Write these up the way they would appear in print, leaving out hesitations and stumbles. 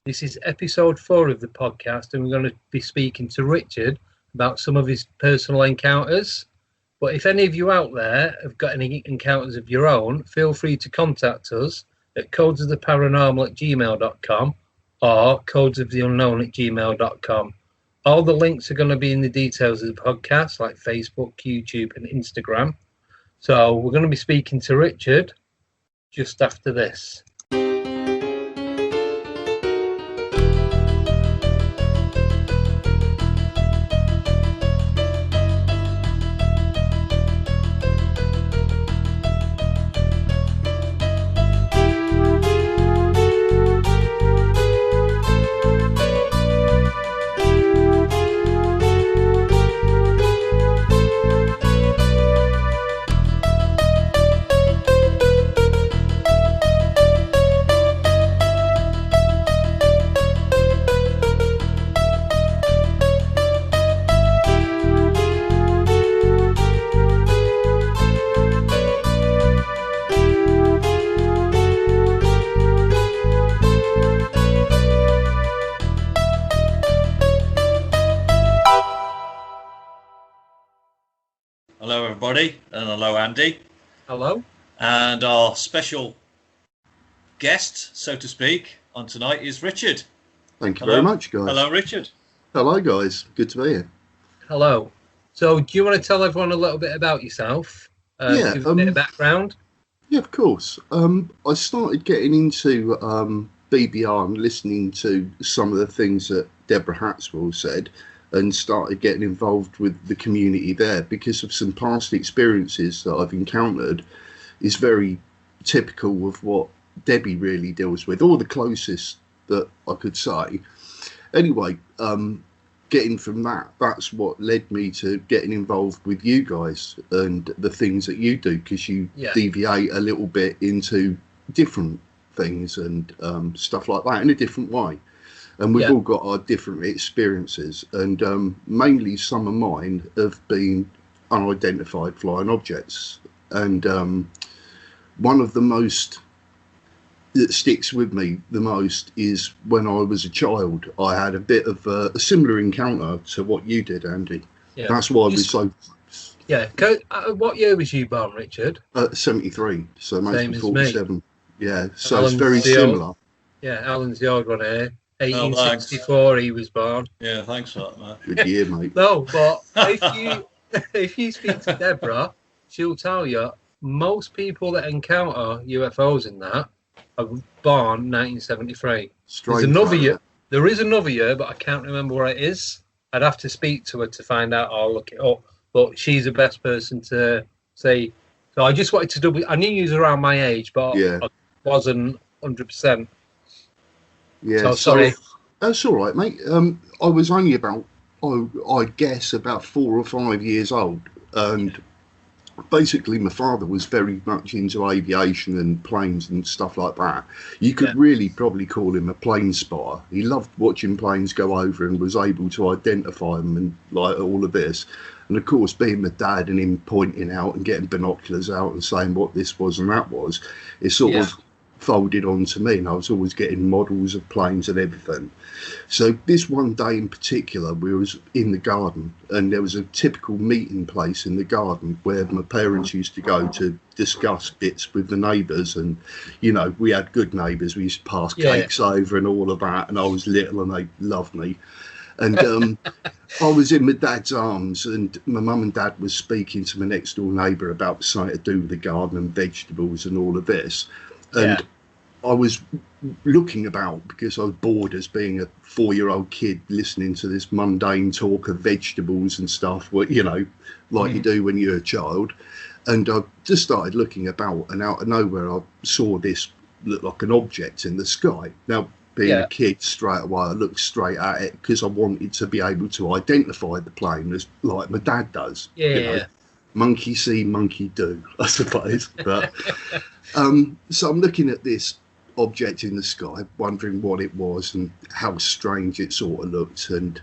This is episode 4 of the podcast, and we're going to be speaking to Richard about some of his personal encounters. But if any of you out there have got any encounters of your own, feel free to contact us at codesoftheparanormal@gmail.com or codesoftheunknown@gmail.com. All the links are going to be in the details of the podcast, like Facebook, YouTube, and Instagram. So we're going to be speaking to Richard just after this. Hello everybody, and hello Andy. Hello. And our special guest, so to speak, on tonight is Richard. Thank you very much, guys. Hello Richard. Hello guys, good to be here. Hello. So do you want to tell everyone a little bit about yourself? Give a bit of background? Yeah, of course. I started getting into BBR and listening to some of the things that Deborah Hatswell said, and started getting involved with the community there because of some past experiences that I've encountered. Is very typical of what Debbie really deals with, or the closest that I could say. Anyway, getting from that's what led me to getting involved with you guys and the things that you do, because you deviate a little bit into different things and stuff like that in a different way. And we've all got our different experiences, and mainly some of mine have been unidentified flying objects. And one of the most that sticks with me the most is when I was a child. I had a bit of a similar encounter to what you did, Andy. Yeah. That's why we're so... Yeah. What year was you born, Richard? 73, so same maybe 47. Me. Yeah, so Alan's it's very similar. Alan's the old one here. 1864 he was born. Yeah, thanks for that, mate. Good year, mate. No, but if you speak to Deborah, she'll tell you most people that encounter UFOs in that are born 1973. There's another year. There is another year, but I can't remember where it is. I'd have to speak to her to find out or look it up. But she's the best person to say. So I just wanted to I knew you was around my age, but I wasn't 100%. Yeah, so sorry. That's all right, mate. I was only about, I guess, about 4 or 5 years old, and basically my father was very much into aviation and planes and stuff like that. You could really probably call him a plane spotter. He loved watching planes go over and was able to identify them and like all of this. And of course, being my dad and him pointing out and getting binoculars out and saying what this was and that was, it sort of folded on to me, and I was always getting models of planes and everything. So this one day in particular, we was in the garden, and there was a typical meeting place in the garden where my parents used to go to discuss bits with the neighbours. And you know, we had good neighbours. We used to pass cakes over and all of that, and I was little and they loved me. And I was in my dad's arms, and my mum and dad was speaking to my next door neighbour about something to do with the garden and vegetables and all of this. And I was looking about because I was bored as being a 4-year-old kid listening to this mundane talk of vegetables and stuff, you know, like you do when you're a child. And I just started looking about, and out of nowhere I saw this look like an object in the sky. Now, being a kid, straight away I looked straight at it because I wanted to be able to identify the plane as like my dad does. You know? Monkey see, monkey do, I suppose. But so I'm looking at this object in the sky, wondering what it was and how strange it sort of looked, and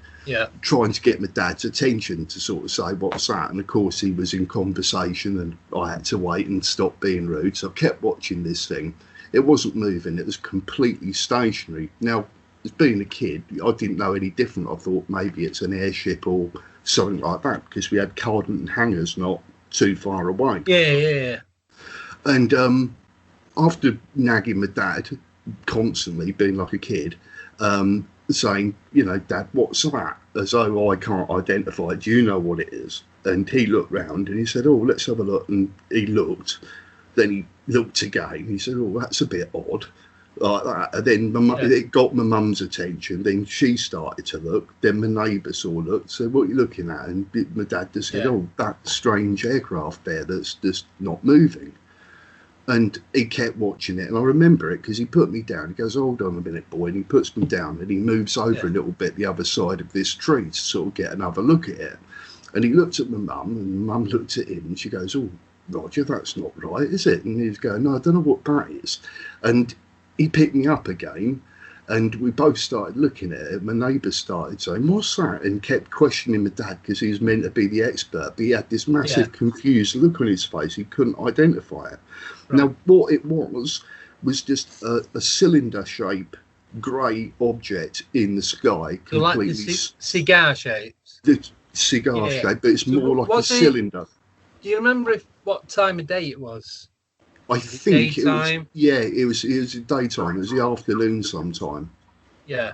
trying to get my dad's attention to sort of say what's that. And of course he was in conversation, and I had to wait and stop being rude. So I kept watching this thing. It wasn't moving, it was completely stationary. Now as being a kid, I didn't know any different. I thought maybe it's an airship or something like that, because we had Carden hangars not too far away. Yeah. And after nagging my dad constantly, being like a kid, saying, you know, Dad, what's that? As though I can't identify it. Do you know what it is? And he looked round and he said, oh, let's have a look. And he looked. Then he looked again. He said, oh, that's a bit odd. Like that. And then it got my mum's attention. Then she started to look. Then my neighbour saw look. Said, what are you looking at? And my dad just said, oh, that strange aircraft there that's just not moving. And he kept watching it, and I remember it because he put me down. He goes, hold on a minute, boy, and he puts me down, and he moves over a little bit the other side of this tree to sort of get another look at it. And he looked at my mum, and mum looked at him, and she goes, oh, Roger, that's not right, is it? And he's going, no, I don't know what that is. And he picked me up again, and we both started looking at it. My neighbour started saying, what's that? And kept questioning my dad because he was meant to be the expert, but he had this massive confused look on his face. He couldn't identify it. Right. Now, what it was just a cylinder shape grey object in the sky, completely. Like the cigar shapes. The cigar shape, but it's more like a cylinder. Do you remember what time of day it was? I think it was. Yeah, it was daytime. It was the afternoon sometime. Yeah.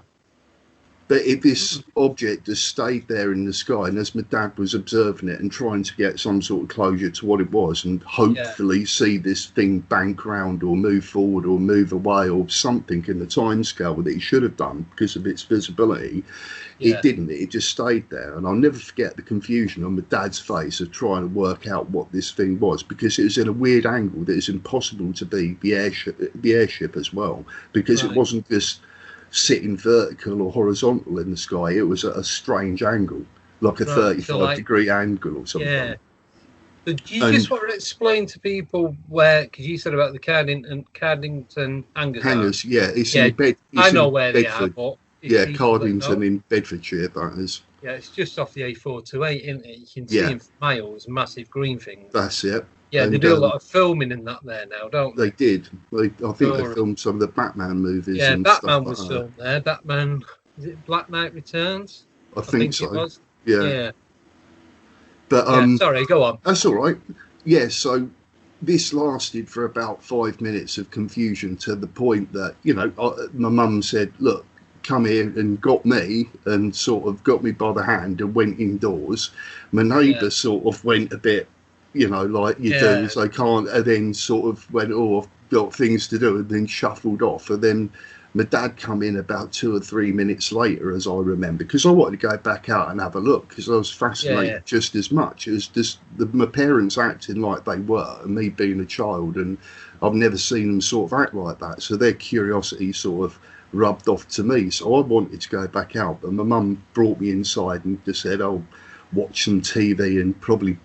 But this object just stayed there in the sky, and as my dad was observing it and trying to get some sort of closure to what it was, and hopefully see this thing bank round or move forward or move away or something in the time scale that he should have done because of its visibility, it didn't. It just stayed there. And I'll never forget the confusion on my dad's face of trying to work out what this thing was, because it was in a weird angle that is impossible to be the airship as well, because it wasn't just sitting vertical or horizontal in the sky. It was at a strange angle, like a 35-degree angle or something. Yeah. So do you just want to explain to people where, because you said about the Cardington hangars? Yeah, it's in I know where they are, but Cardington in Bedfordshire, that is. Yeah, it's just off the A428, isn't it? You can see them for miles, massive green things. That's it. Yeah, they do a lot of filming in that there now, don't they? They did. I think they filmed some of the Batman movies. Yeah, and Batman stuff was like filmed there. Batman, is it Black Knight Returns? I think so. It was. Yeah. But sorry, go on. That's all right. Yeah, so this lasted for about 5 minutes of confusion, to the point that, you know, my mum said, look, come here, and got me and sort of got me by the hand and went indoors. My neighbour sort of went a bit, you know, like you do, so I can't, and then sort of went, oh, I've got things to do, and then shuffled off. And then my dad come in about 2 or 3 minutes later, as I remember, because I wanted to go back out and have a look, because I was fascinated just as much. It was just my parents acting like they were, and me being a child, and I've never seen them sort of act like that. So their curiosity sort of rubbed off to me. So I wanted to go back out, but my mum brought me inside and just said, oh, watch some TV, and probably,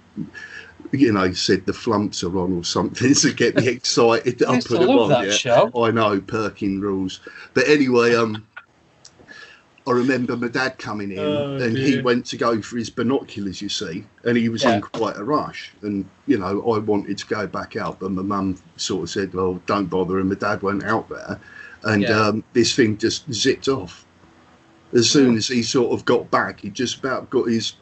you know, said the flumps are on or something to get me excited. I put it on. That show. I know, Perkin rules. But anyway, I remember my dad coming in, he went to go for his binoculars, you see, and he was in quite a rush. And, you know, I wanted to go back out, but my mum sort of said, well, don't bother. And my dad went out there, and this thing just zipped off. As soon as he sort of got back, he just about got his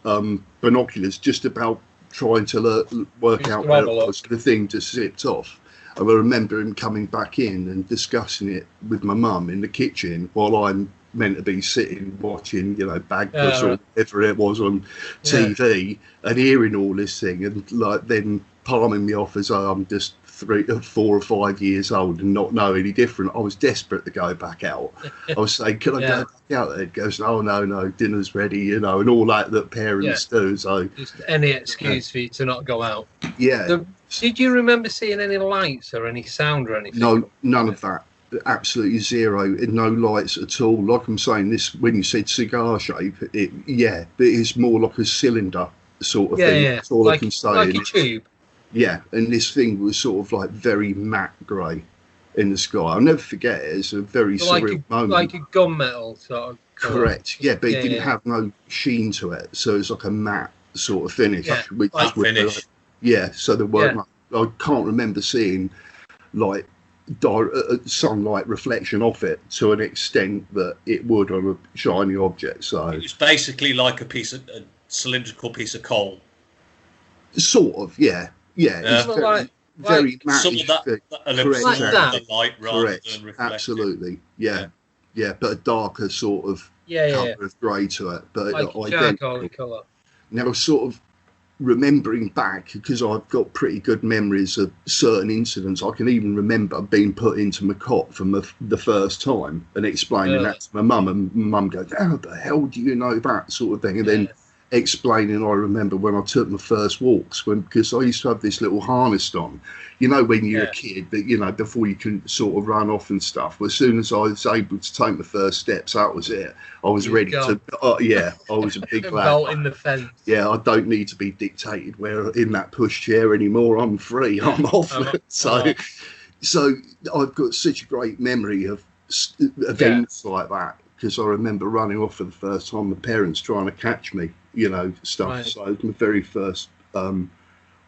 binoculars, just about trying to work out where it was. The thing just zipped off. And I remember him coming back in and discussing it with my mum in the kitchen while I'm meant to be sitting watching, you know, Bagpuss or whatever it was on TV, and hearing all this thing, and like then palming me off as though I'm just 4 or 5 years old and not know any different. I was desperate to go back out. I was saying, can I go back out there? He goes, oh, no, dinner's ready, you know, and all that parents do. So just any excuse for you to not go out. Yeah. So, did you remember seeing any lights or any sound or anything? No, none of that. Absolutely zero. No lights at all. Like I'm saying, this, when you said cigar shape, but it's more like a cylinder sort of thing. That's all I can say. Like a tube. Yeah, and this thing was sort of like very matte grey in the sky. I'll never forget it. It's a very surreal moment. Like a gunmetal sort of colour. Correct, yeah, but it didn't have no sheen to it. So it's like a matte sort of finish. Yeah, finish. So there weren't I can't remember seeing like sunlight reflection off it to an extent that it would on a shiny object. So it's basically like a cylindrical piece of coal. Sort of, yeah. It's very matte. Some of that like that. The light rather than reflecting. Absolutely, yeah, but a darker sort of colour of grey to it. But like charcoal colour. Now, sort of remembering back, because I've got pretty good memories of certain incidents. I can even remember being put into my cot for the first time and explaining that to my mum, and mum goes, "How the hell do you know that?" sort of thing, and then explaining, I remember when I took my first walks, because I used to have this little harness on, you know, when you're a kid, but you know, before you can sort of run off and stuff. Well, as soon as I was able to take my first steps, that was it. I was ready to. I was a big lad. Bolt in the fence. Yeah, I don't need to be dictated where in that pushchair anymore. I'm free. I'm off. So I've got such a great memory of events like that, because I remember running off for the first time, my parents trying to catch me, you know, stuff. Right. So it was my very first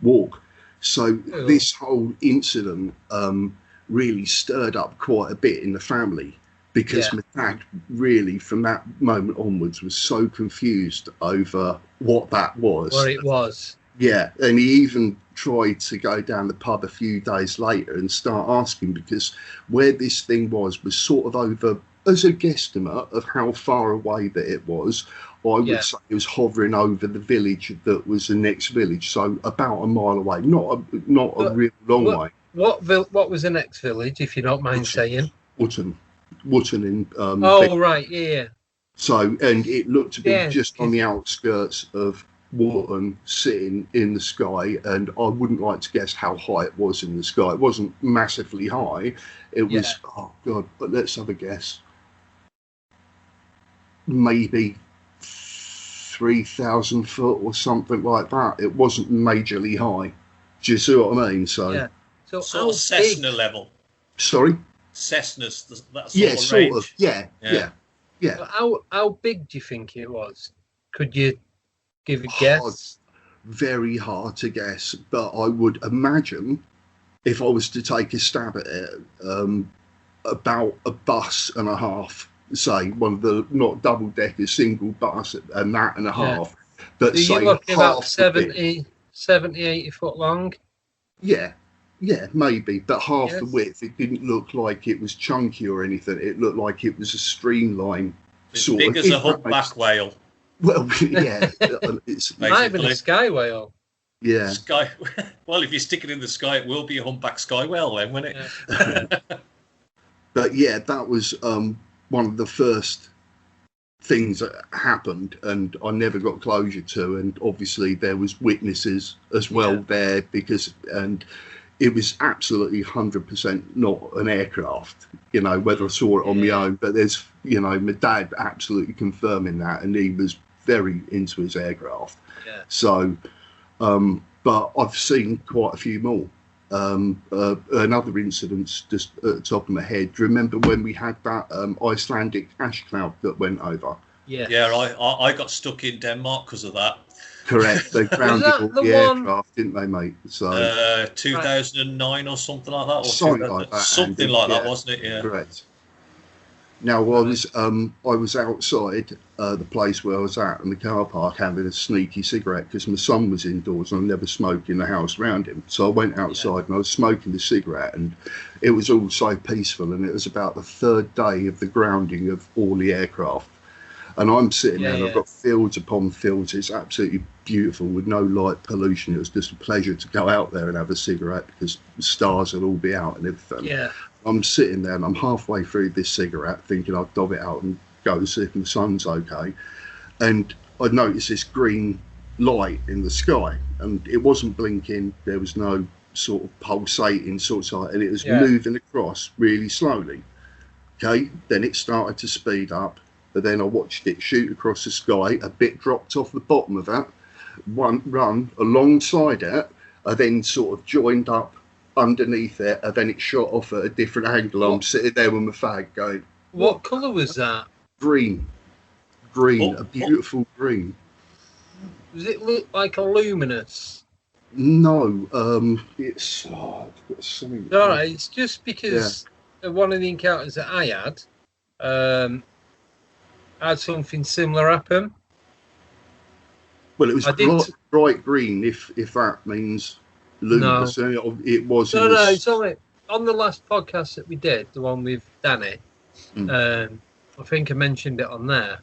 walk. So this whole incident really stirred up quite a bit in the family, because my dad really, from that moment onwards, was so confused over what that was. What it was. Yeah, and he even tried to go down the pub a few days later and start asking, because where this thing was sort of over, as a guesstimate of how far away that it was, I would say it was hovering over the village that was the next village, so about a mile away, not a real long way. What was the next village, if you don't mind saying? Wootton in. Right, yeah. So, and it looked to be just on the outskirts of Wootton, sitting in the sky, and I wouldn't like to guess how high it was in the sky. It wasn't massively high. It was, oh God, but let's have a guess. Maybe 3,000 foot or something like that. It wasn't majorly high. Do you see what I mean? So, so sort of Cessna level. Sorry? Cessna's, that sort of range. Yeah. How big do you think it was? Could you give a guess? Very hard to guess, but I would imagine, if I was to take a stab at it, about a bus and a half. Say one of the, not double decker, single bus, and that and a half. But so you're looking about 70, 80 foot long? Yeah, maybe. But half the width. It didn't look like it was chunky or anything. It looked like it was a streamline. As big as a humpback whale. Well, yeah. It's not even a sky whale. Yeah. Well, if you stick it in the sky, it will be a humpback sky whale then, won't it? Yeah. But yeah, that was one of the first things that happened, and I never got closure to, and obviously there was witnesses as well there, and it was absolutely 100% not an aircraft, you know, whether I saw it on my own, but there's, you know, my dad absolutely confirming that, and he was very into his aircraft. So but I've seen quite a few more. Another incident just at the top of my head. Do you remember when we had that Icelandic ash cloud that went over? I got stuck in Denmark because of that. Correct. They grounded all the aircraft, didn't they, mate? So 2009 or something like that, or something like that. Something like that, wasn't it? Yeah. Correct. Now, I was outside the place where I was at in the car park having a sneaky cigarette, because my son was indoors and I never smoked in the house around him. So I went outside and I was smoking the cigarette, and it was all so peaceful. And it was about the third day of the grounding of all the aircraft. And I'm sitting there and I've got fields upon fields. It's absolutely beautiful with no light pollution. It was just a pleasure to go out there and have a cigarette, because the stars would all be out and everything. Yeah. I'm sitting there and I'm halfway through this cigarette thinking I'll dob it out and go see if my son's okay. And I noticed this green light in the sky, and it wasn't blinking. There was no sort of pulsating sort of light, and it was moving across really slowly. Okay, then it started to speed up, but then I watched it shoot across the sky. A bit dropped off the bottom of that, run alongside it, and then sort of joined up underneath it, and then it shot off at a different angle. I'm sitting there with my fag going, what colour was that? Green, a beautiful green. Does it look like a luminous? No, it's I've got something. All right, it's just because one of the encounters that I had something similar happen. Well, it was bright green, if that means luminous. No. It was. No, it's only on the last podcast that we did, the one with Danny. I think I mentioned it on there.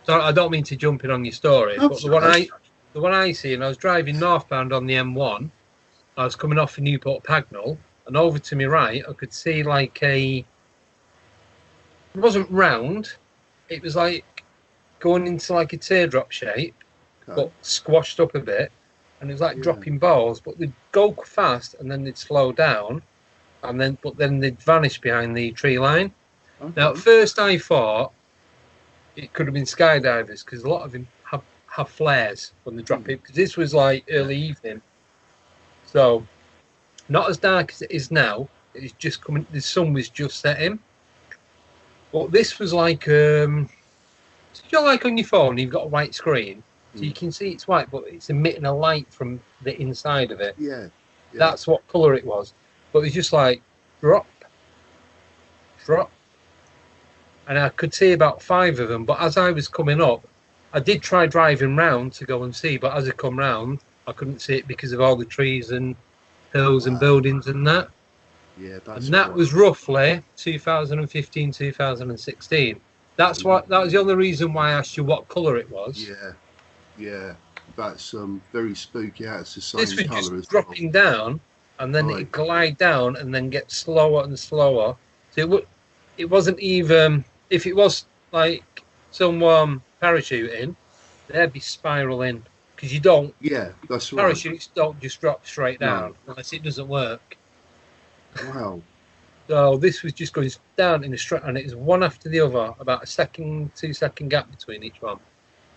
So I don't mean to jump in on your story, but the one I see, and I was driving northbound on the M1. I was coming off of Newport Pagnell, and over to my right, I could see like it wasn't round, it was like going into like a teardrop shape, but squashed up a bit, and it was like dropping balls, but they'd go fast and then they'd slow down, but then they'd vanish behind the tree line. Okay. Now, at first I thought it could have been skydivers, because a lot of them have flares when they drop it, because this was like early evening. So, not as dark as it is now. It's just coming. The sun was just setting. But this was like, you're like on your phone, you've got a white screen, so you can see it's white, but it's emitting a light from the inside of it. Yeah. That's what colour it was. But it was just like drop, and I could see about 5 of them. But as I was coming up, I did try driving round to go and see, but as I come round, I couldn't see it because of all the trees and hills and buildings and that. Yeah, that was roughly 2015, 2016. That was the only reason why I asked you what colour it was. Yeah. That's very spooky. Yeah, it's the same this was colour just as dropping down, and then it glide down and then get slower and slower. So it wasn't even, if it was like someone parachuting, they'd be spiraling. Because you don't. Yeah, that's right. Parachutes don't just drop straight down unless it doesn't work. Wow. So this was just going down in a straight, and it was one after the other, about a 2-second gap between each one.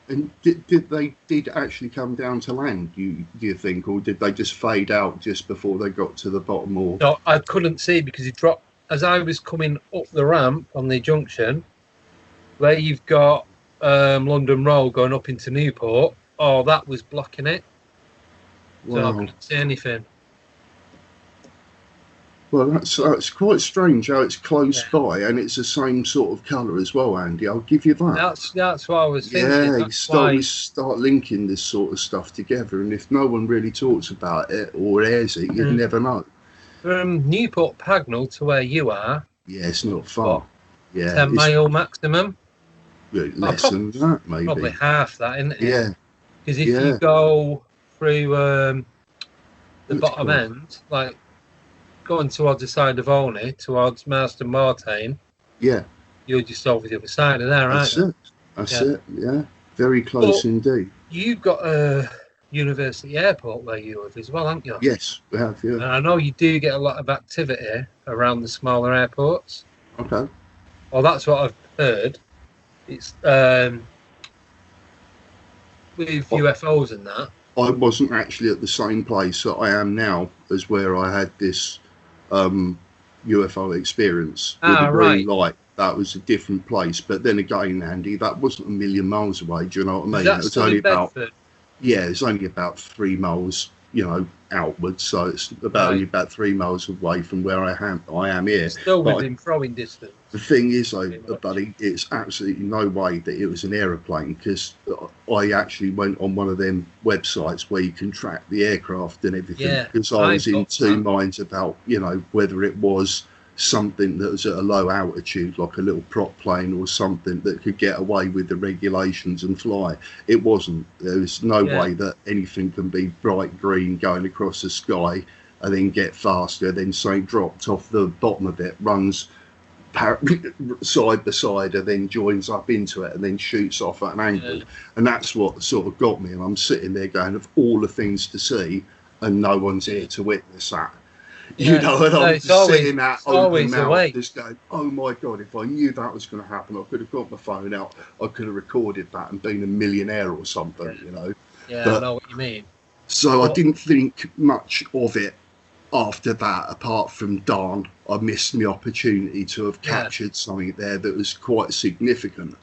And did they actually come down to land? Do you think, or did they just fade out just before they got to the bottom? Or no, I couldn't see because it dropped as I was coming up the ramp on the junction, where you've got London Road going up into Newport. Oh, that was blocking it. So I couldn't see anything. Well, that's quite strange how it's close by and it's the same sort of colour as well, Andy. I'll give you that. That's what I was thinking. Yeah, we start linking this sort of stuff together, and if no one really talks about it or airs it, you'd never know. From Newport Pagnell to where you are. Yeah, it's not far. 10 mile maximum. Less than that, maybe. Probably half that, isn't it? Yeah. Because if you go through the bottom end, like going towards the side of Olney, towards Marston Mortain, you're just over the other side of there, aren't you? That's it, yeah. Very close indeed. You've got a university airport where you live as well, haven't you? Yes, we have, yeah. And I know you do get a lot of activity around the smaller airports. Okay. Well, that's what I've heard. It's with UFOs and that. I wasn't actually at the same place that I am now as where I had this UFO experience with the green light. That was a different place. But then again, Andy, that wasn't a million miles away. Do you know what I mean? It was only about it's only about 3 miles, outwards. So it's only about 3 miles away from where I am here. Still within throwing distance. The thing is, though, buddy, it's absolutely no way that it was an aeroplane, because I actually went on one of them websites where you can track the aircraft and everything, because I was in two minds about, whether it was something that was at a low altitude, like a little prop plane or something that could get away with the regulations and fly. It wasn't. There was no way that anything can be bright green going across the sky and then get faster, then something dropped off the bottom of it, runs side by side and then joins up into it and then shoots off at an angle. And that's what sort of got me. And I'm sitting there going, of all the things to see, and no one's here to witness that. And I'm sitting that open mouth, just going, oh my God, if I knew that was going to happen, I could have got my phone out, I could have recorded that and been a millionaire or something, Yeah, but, I know what you mean. So I didn't think much of it after that, apart from darn, I missed my opportunity to have captured something there that was quite significant.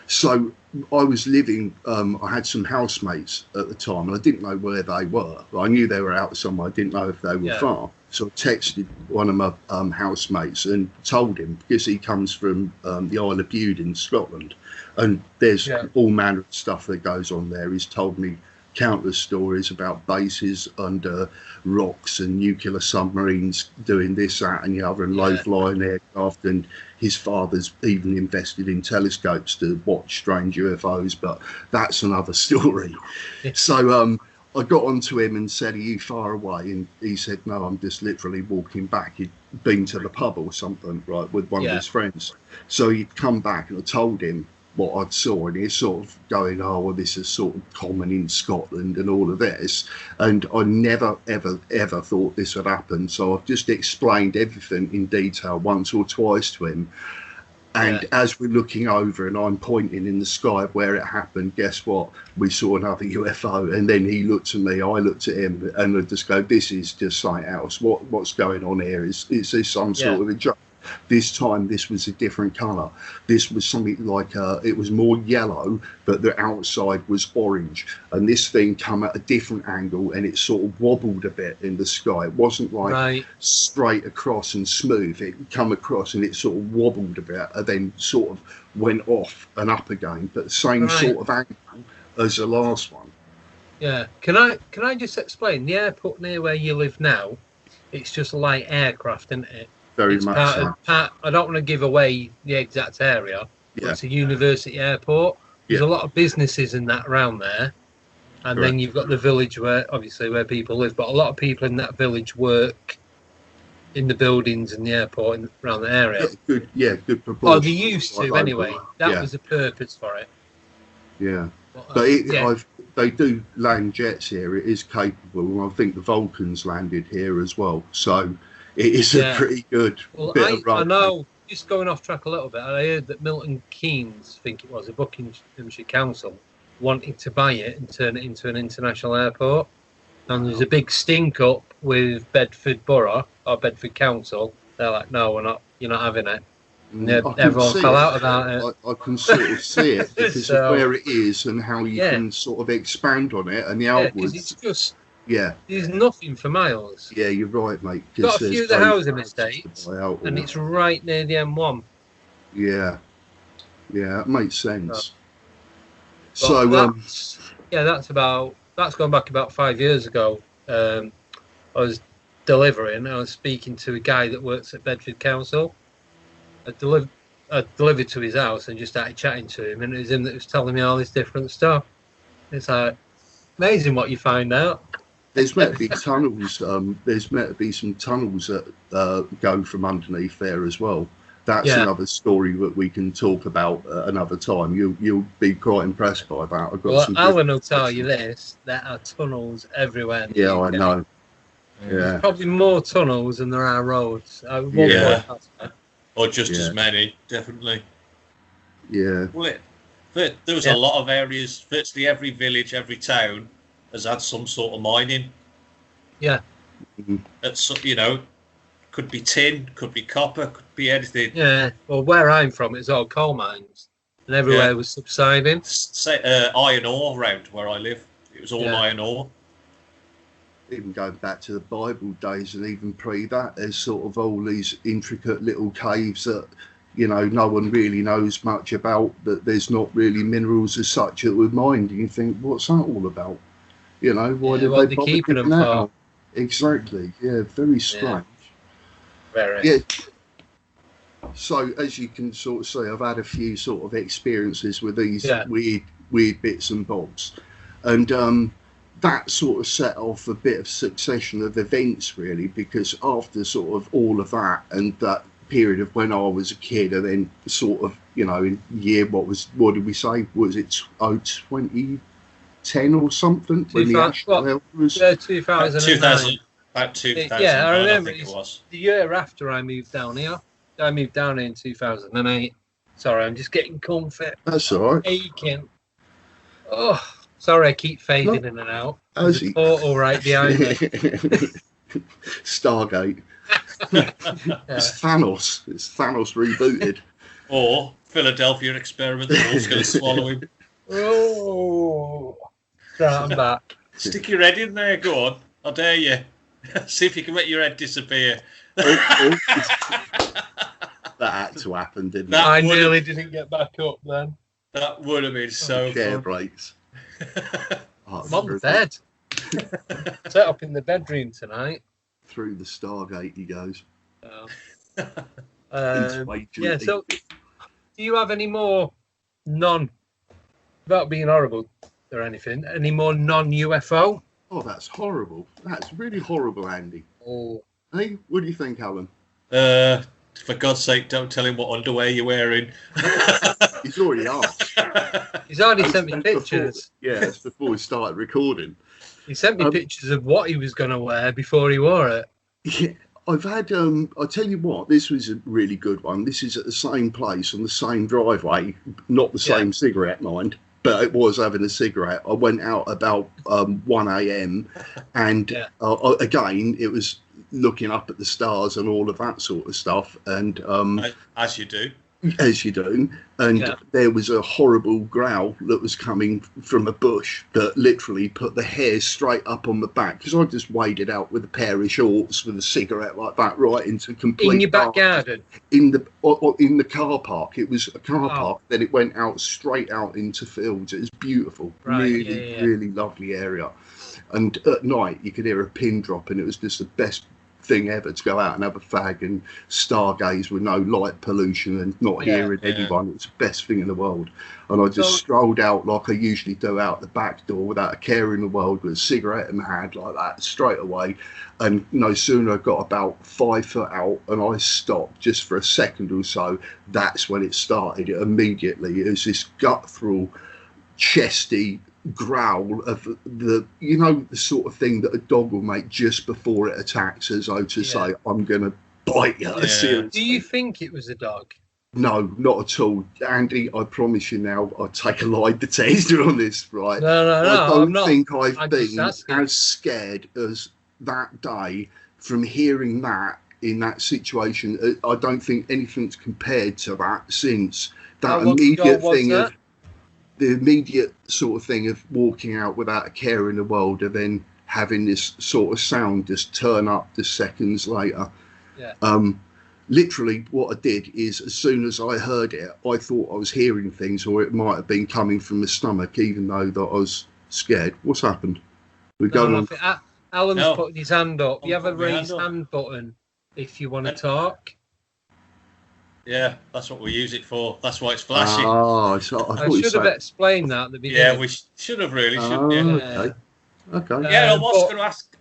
So I was living, I had some housemates at the time, and I didn't know where they were. I knew they were out somewhere. I didn't know if they were far. So I texted one of my housemates and told him, because he comes from the Isle of Bute in Scotland, and there's all manner of stuff that goes on there. He's told me countless stories about bases under rocks and nuclear submarines doing this, that and the other, and low-flying aircraft, and his father's even invested in telescopes to watch strange UFOs, but that's another story. So I got onto him and said, are you far away? And he said, no, I'm just literally walking back. He'd been to the pub or something, right, with one of his friends. So he'd come back, and I told him what I'd saw, and he's sort of going, oh, well, this is sort of common in Scotland and all of this, and I never ever thought this would happen. So I've just explained everything in detail once or twice to him, and as we're looking over and I'm pointing in the sky of where it happened, guess what, we saw another UFO. And then he looked at me, I looked at him, and I just go, this is just something else. What's going on here? Is this some sort of a joke? This time this was a different colour. This was something like it was more yellow, but the outside was orange, and this thing come at a different angle, and it sort of wobbled a bit in the sky. It wasn't like straight across and smooth. It come across and it sort of wobbled a bit, and then sort of went off and up again, but the same sort of angle as the last one. Yeah. Can I just explain? The airport near where you live now, it's just light aircraft, isn't it? Very much so. I don't want to give away the exact area, but it's a university airport. There's a lot of businesses in that around there, and then you've got the village where people live, but a lot of people in that village work in the buildings in the airport and around the area. Good proportion. Oh, they used to anyway. That was the purpose for it. Yeah, but they do land jets here. It is capable, and I think the Vulcans landed here as well. So it is a pretty good bit of rugby. I know, just going off track a little bit, I heard that Milton Keynes, I think it was, a Buckinghamshire council, wanted to buy it and turn it into an international airport. And there's a big stink up with Bedford Borough or Bedford Council. They're like, no, you're not having it. And everyone fell out about it. I can sort of see it because of where it is and how you can sort of expand on it and the outwards. It's just... there's nothing for miles. Yeah, you're right, mate. Got a few of the housing estates, and it's right near the M1. Yeah, it makes sense. That's gone back about 5 years ago. I was delivering. I was speaking to a guy that works at Bedford Council. I delivered to his house and just started chatting to him, and it was him that was telling me all this different stuff. It's like amazing what you find out. There's meant to be tunnels. There's meant to be some tunnels that go from underneath there as well. That's another story that we can talk about another time. You'll be quite impressed by that. Alan will tell you this: there are tunnels everywhere. Yeah, I know. There's probably more tunnels than there are roads. Or just as many, definitely. Yeah. Well, there was a lot of areas. Virtually every village, every town has had some sort of mining. Yeah. It's, could be tin, could be copper, could be anything. Yeah. Well, where I'm from, it's all coal mines, and everywhere was subsiding. Say iron ore around where I live. It was all iron ore. Even going back to the Bible days and even pre that, there's sort of all these intricate little caves that no one really knows much about. That there's not really minerals as such that were mined. And you think, what's that all about? Why did they bother keeping them for? Exactly. Yeah, very strange. Very. Yeah. So as you can sort of see, I've had a few sort of experiences with these weird bits and bobs, and that sort of set off a bit of succession of events, really, because after sort of all of that and that period of when I was a kid, and then sort of in year what did we say? Was it 2010 or something? When the Ashwell was 2009. About 2000. Yeah, I remember. I think it was the year after I moved down here. I moved down here in 2008. Sorry, I'm just getting comfy. That's all right. Aching. Oh, sorry, I keep fading in and out. There's a portal right behind me. Stargate. It's Thanos. It's Thanos rebooted. Or Philadelphia experiment. The wall's going to swallow him. Oh, right, I'm back. Stick your head in there, go on. I dare you. See if you can make your head disappear. That had to happen, didn't That it? I nearly didn't get back up then. That would have been so Chair fun. breaks. I'm on the bed. Set up in the bedroom tonight. Through the Stargate he goes. Yeah, so do you have any more without being horrible or anything, any more non-UFO? Oh, that's horrible. That's really horrible, Andy. Oh. Hey, what do you think, Alan? For God's sake, don't tell him what underwear you're wearing. He's already asked. He's already sent me pictures. It's before we started recording. He sent me pictures of what he was going to wear before he wore it. Yeah, I've had, I'll tell you what, this was a really good one. This is at the same place on the same driveway, not the same cigarette, mind, but it was having a cigarette. I went out about 1 a.m. and again, it was looking up at the stars and all of that sort of stuff. And as you do. As you do. And there was a horrible growl that was coming from a bush that literally put the hairs straight up on the back, because I just waded out with a pair of shorts with a cigarette like that right into complete... In your back garden? In the car park. It was a car park, then it went out straight out into fields. It was beautiful. Right, really lovely area. And at night you could hear a pin drop, and it was just the best thing ever to go out and have a fag and stargaze with no light pollution and not hearing anyone. It's the best thing in the world. And I just strolled out like I usually do out the back door without a care in the world, with a cigarette in my hand like that straight away. And no sooner I got about 5 foot out and I stopped just for a second or so, that's when it started. Immediately it was this guttural, chesty growl of the sort of thing that a dog will make just before it attacks, as though to say, I'm gonna bite you. Seriously. Do you think it was a dog? No, not at all, Andy. I promise you now, I'll take a lie detector on this, right? No, I don't think I'm been as scared as that day from hearing that in that situation. I don't think anything's compared to that since. That immediate thing of the immediate sort of thing of walking out without a care in the world, and then having this sort of sound just turn up just seconds later. Literally what I did is, as soon as I heard it, I thought I was hearing things, or it might have been coming from my stomach, even though that I was scared. What's happened? We're going on. Alan's putting his hand up. You have a raise hand button if you want to talk. Yeah, that's what we use it for. That's why it's flashing. Oh, I should have explained that at the beginning. Yeah, we should have really. Okay. Yeah, I was going to ask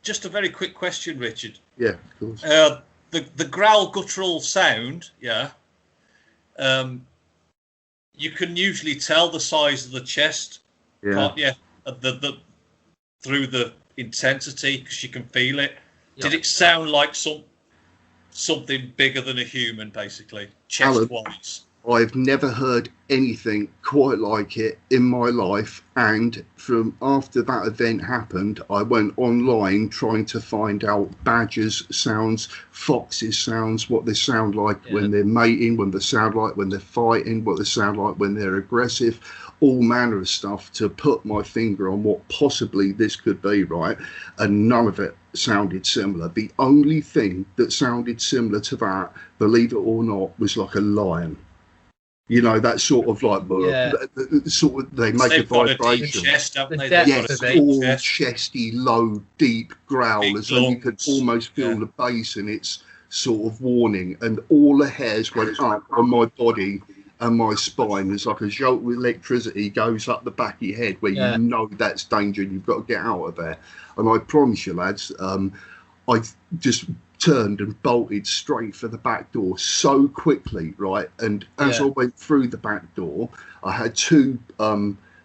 just a very quick question, Richard. Yeah, of course. The growl guttural sound, you can usually tell the size of the chest, can't you? Through the intensity, because you can feel it. Did it sound like something bigger than a human, basically, chest-wise? I've never heard anything quite like it in my life, and from after that event happened, I went online trying to find out badgers' sounds, foxes' sounds, what they sound like when they're mating, what they sound like when they're fighting, what they sound like when they're aggressive, all manner of stuff to put my finger on what possibly this could be, right? And none of it sounded similar. The only thing that sounded similar to that, believe it or not, was like a lion. You know, that sort of like, sort of, they make a vibration. All chesty, low, deep growl, as though you could almost feel the bass in its sort of warning. And all the hairs went up on my body and my spine. It's like a jolt with electricity goes up the back of your head, where you know that's danger and you've got to get out of there. And I promise you, lads, I just turned and bolted straight for the back door so quickly, right? And as I went through the back door, I had 2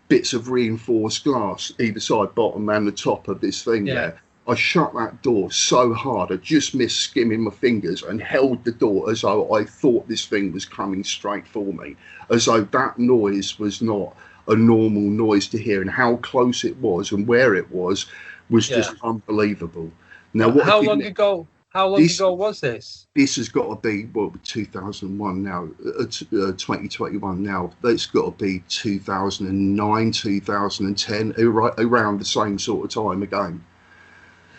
bits of reinforced glass either side, bottom and the top of this thing there. I shut that door so hard, I just missed skimming my fingers, and held the door as though I thought this thing was coming straight for me, as though that noise was not a normal noise to hear, and how close it was and where it was just unbelievable. Now, how long ago How long ago was this? This has got to be 2001 now, 2021 now. That's got to be 2009, 2010, around the same sort of time again.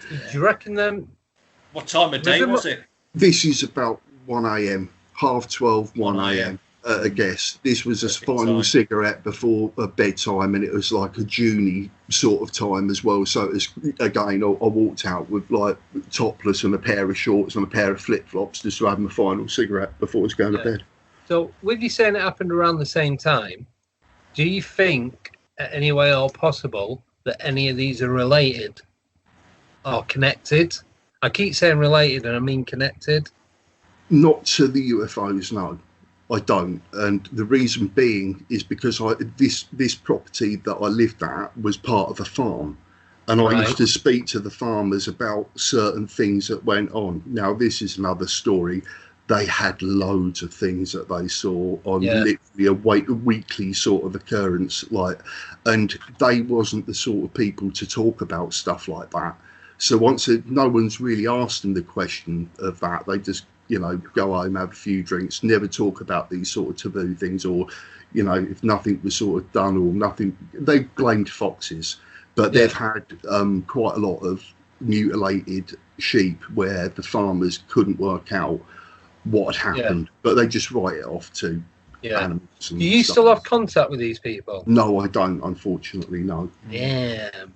Do you reckon them? What time of day was it? This is about 1 a.m., 12:30, 1 a.m. I guess this was a final cigarette before bedtime, and it was like a Junie sort of time as well. So it was, again, I walked out with like topless and a pair of shorts and a pair of flip flops just to have my final cigarette before I was going to bed. So, with you saying it happened around the same time, do you think, any way or possible, that any of these are related or connected? I keep saying related, and I mean connected. Not to the UFOs, no. I don't, and the reason being is because this property that I lived at was part of a farm, and I used to speak to the farmers about certain things that went on. Now this is another story. They had loads of things that they saw on literally a weekly sort of occurrence, and they wasn't the sort of people to talk about stuff like that. So no one's really asked them the question of that. They just go home, have a few drinks, never talk about these sort of taboo things, or, if nothing was sort of done or nothing. They blamed foxes, but they've had quite a lot of mutilated sheep where the farmers couldn't work out what had happened, but they just write it off to animals. Do you still have contact with these people? No, I don't, unfortunately, no. Damn.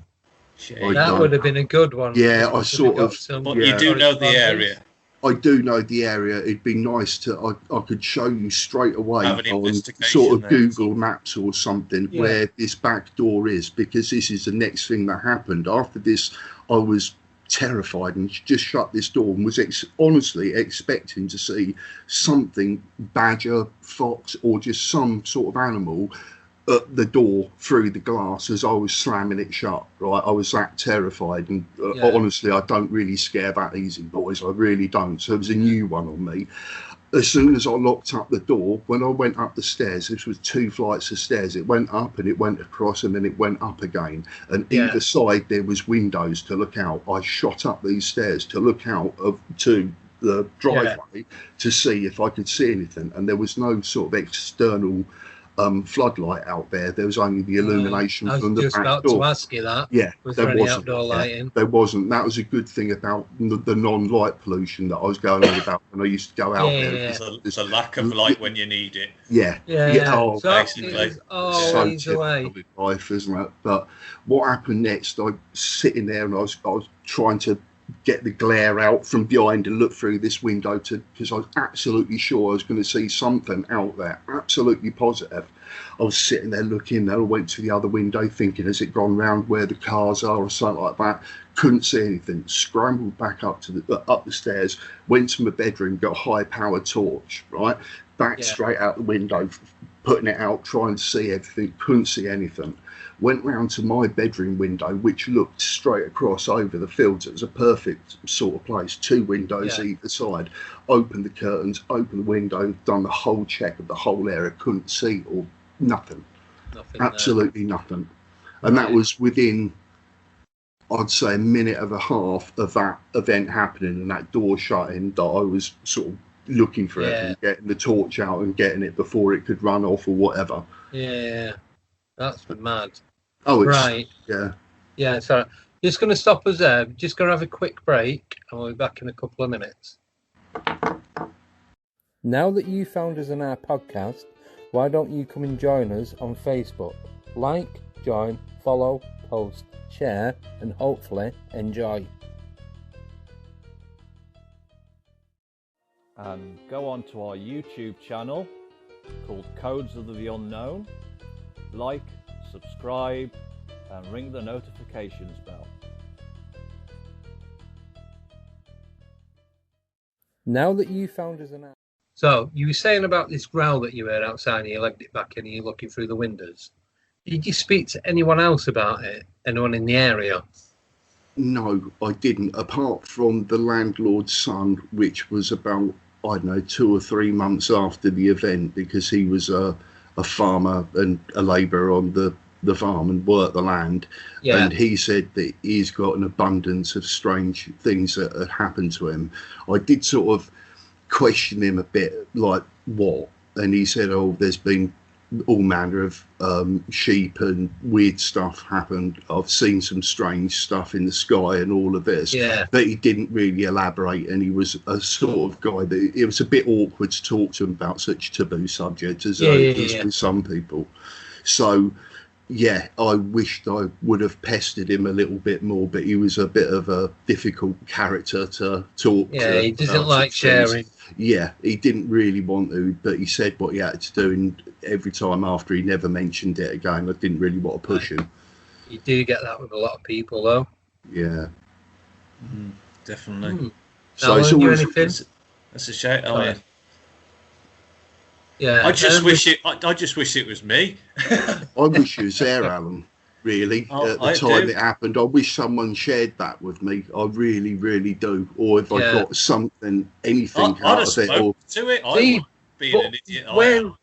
That would have been a good one. Yeah, I sort of. But you do know the area. I do know the area. It'd be nice to. I could show you straight away on sort of Google Maps or something where this back door is, because this is the next thing that happened. After this, I was terrified and just shut this door and was honestly expecting to see something, badger, fox, or just some sort of animal at the door through the glass as I was slamming it shut. Right, I was that terrified, and honestly, I don't really scare that easy, boys. I really don't. So it was a new one on me. As soon as I locked up the door, when I went up the stairs, this was 2 flights of stairs. It went up and it went across and then it went up again. And either side there was windows to look out. I shot up these stairs to look out to the driveway to see if I could see anything, and there was no sort of external floodlight out there. There was only the illumination from the back door. I was just about to ask you that. Yeah, was there any outdoor lighting? There wasn't. That was a good thing about the non-light pollution that I was going on about when I used to go out there. There's a lack of light when you need it. Oh, so basically. So typical life, isn't it? But what happened next? I was sitting there and I was trying to get the glare out from behind and look through this window because I was absolutely sure I was going to see something out there, absolutely positive. I was sitting there looking, then I went to the other window thinking, has it gone round where the cars are or something like that? Couldn't see anything. Scrambled back up the stairs, went to my bedroom, got a high power torch, right, back straight out the window, putting it out, trying to see everything. Couldn't see anything. Went round to my bedroom window, which looked straight across over the fields. It was a perfect sort of place, 2 windows either side. Opened the curtains, opened the window, done the whole check of the whole area. Couldn't see or nothing. Absolutely nothing. And that was within, I'd say, a minute and a half of that event happening and that door shutting, that I was sort of looking for it and getting the torch out and getting it before it could run off or whatever. Yeah, that's mad. Oh, right. Yeah, sorry. Just going to stop us there. Just going to have a quick break, and we'll be back in a couple of minutes. Now that you found us on our podcast, why don't you come and join us on Facebook? Like, join, follow, post, share, and hopefully enjoy. And go on to our YouTube channel called Codes of the Unknown. Like, subscribe, and ring the notifications bell. Now that you found us an app. So, you were saying about this growl that you heard outside and you legged it back and you're looking through the windows. Did you speak to anyone else about it? Anyone in the area? No, I didn't, apart from the landlord's son, which was about, I don't know, 2 or 3 months after the event, because he was a farmer and a labourer on the the farm and work the land. Yeah. And he said that he's got an abundance of strange things that had happened to him. I did sort of question him a bit, like what? And he said, oh, there's been all manner of sheep and weird stuff happened. I've seen some strange stuff in the sky and all of this. Yeah. But he didn't really elaborate, and he was a sort of guy that it was a bit awkward to talk to him about such taboo subjects as it is with some people. So yeah, I wished I would have pestered him a little bit more, but he was a bit of a difficult character to talk to. Yeah, he doesn't like sharing. Yeah, he didn't really want to, but he said what he had to do, and every time after he never mentioned it again. I didn't really want to push him. You do get that with a lot of people, though. Yeah. Definitely. So it's always... That's a shame. Oh, yeah. Yeah. I just wish it was me. I wish you was there, Alan. Really, at the time it happened. I wish someone shared that with me. I really, really do. Or if I got something, anything out of it. Or to it. I be an idiot.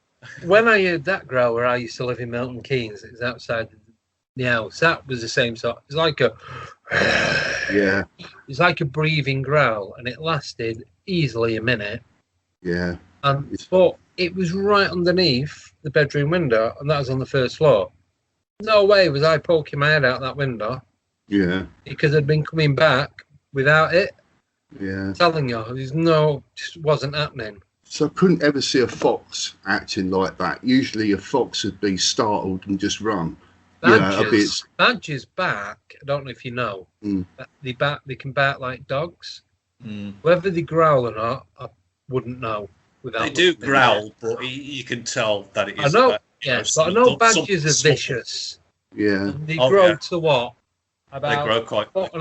When I heard that growl where I used to live in Milton Keynes, it was outside the house. That was the same sort. It was like a It's like a breathing growl, and it lasted easily a minute. Yeah. But it was right underneath the bedroom window, and that was on the first floor. No way was I poking my head out that window. Yeah. Because I'd been coming back without it. Yeah. I'm telling you, just wasn't happening. So I couldn't ever see a fox acting like that. Usually a fox would be startled and just run. Badgers bark. I don't know if you know. They can bark like dogs. Whether they growl or not, I wouldn't know. They do growl, but you can tell that it is. I know. Yes, but I know badgers are vicious. Yeah. And they grow to what? They grow quite a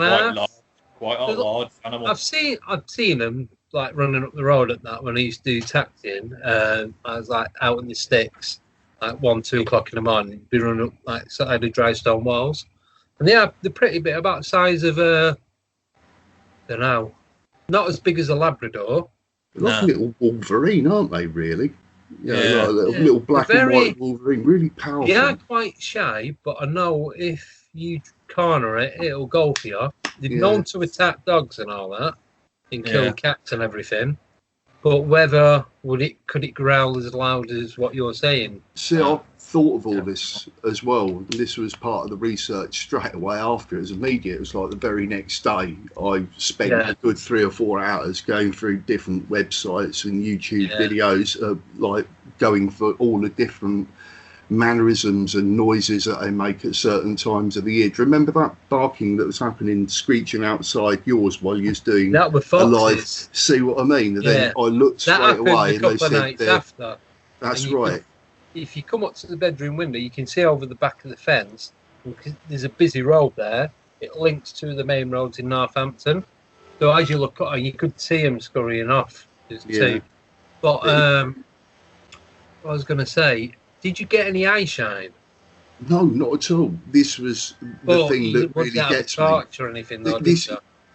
large animal. I've seen them like running up the road at that when I used to do taxing. I was like out in the sticks, like 1-2 o'clock in the morning. Be running up like side of dry stone walls, and they're pretty bit about the size of I don't know, not as big as a Labrador. They're like a little Wolverine, aren't they? Really? Like a little black and white Wolverine, really powerful. They are quite shy, but I know if you corner it, it'll go for you. They're known to attack dogs and all that, and kill cats and everything. But whether could it growl as loud as what you're saying? See, I thought of all this as well. This was part of the research straight away after. It was immediate. It was like the very next day. I spent a good 3 or 4 hours going through different websites and YouTube videos, like going for all the different mannerisms and noises that they make at certain times of the year. Do you remember that barking that was happening, screeching outside yours while you was doing that with a live? See what I mean? And then I looked straight away and they said, after. That's right. If you come up to the bedroom window, you can see over the back of the fence. There's a busy road there. It links to the main roads in Northampton. So as you look up, you could see them scurrying off. There's two. But what I was going to say, did you get any eye shine? No, not at all. This was the thing that really gets me. Or anything, though,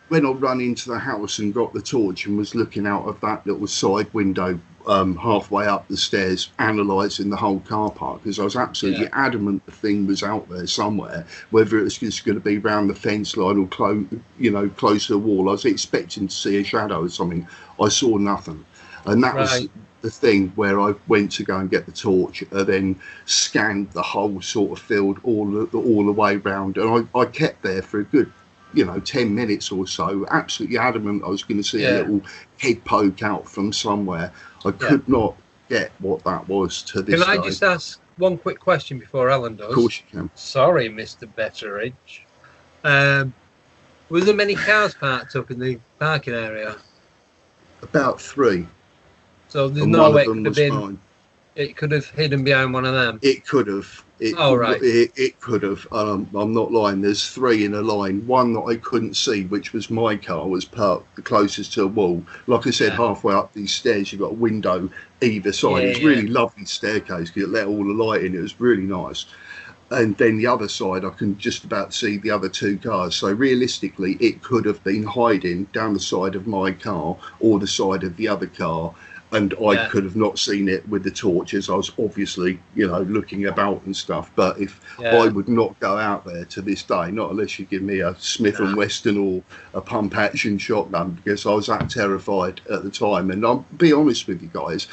when I ran into the house and got the torch and was looking out of that little side window halfway up the stairs, analysing the whole car park, because I was absolutely adamant the thing was out there somewhere, whether it was just going to be round the fence line or close to the wall. I was expecting to see a shadow or something. I saw nothing. And that was the thing where I went to go and get the torch and then scanned the whole sort of field all the way round. And I kept there for a good 10 minutes or so, absolutely adamant I was going to see a little head poke out from somewhere. I could not get what that was to this day. Can I just ask one quick question before Alan does? Of course you can. Sorry, Mr. Betteridge. Were there many cars parked up in the parking area? About 3. So there's no way it could have hidden behind one of them? It could have. It could have. I'm not lying. There's 3 in a line. One that I couldn't see, which was my car, was parked the closest to a wall. Like I said, halfway up these stairs, you've got a window either side. It's really lovely staircase because it let all the light in. It was really nice. And then the other side, I can just about see the other 2 cars. So realistically, it could have been hiding down the side of my car or the side of the other car. and I could have not seen it with the torches. I was obviously, looking about and stuff. But if I would not go out there to this day, not unless you give me a Smith and Wesson or a pump action shotgun, because I was that terrified at the time. And I'll be honest with you guys,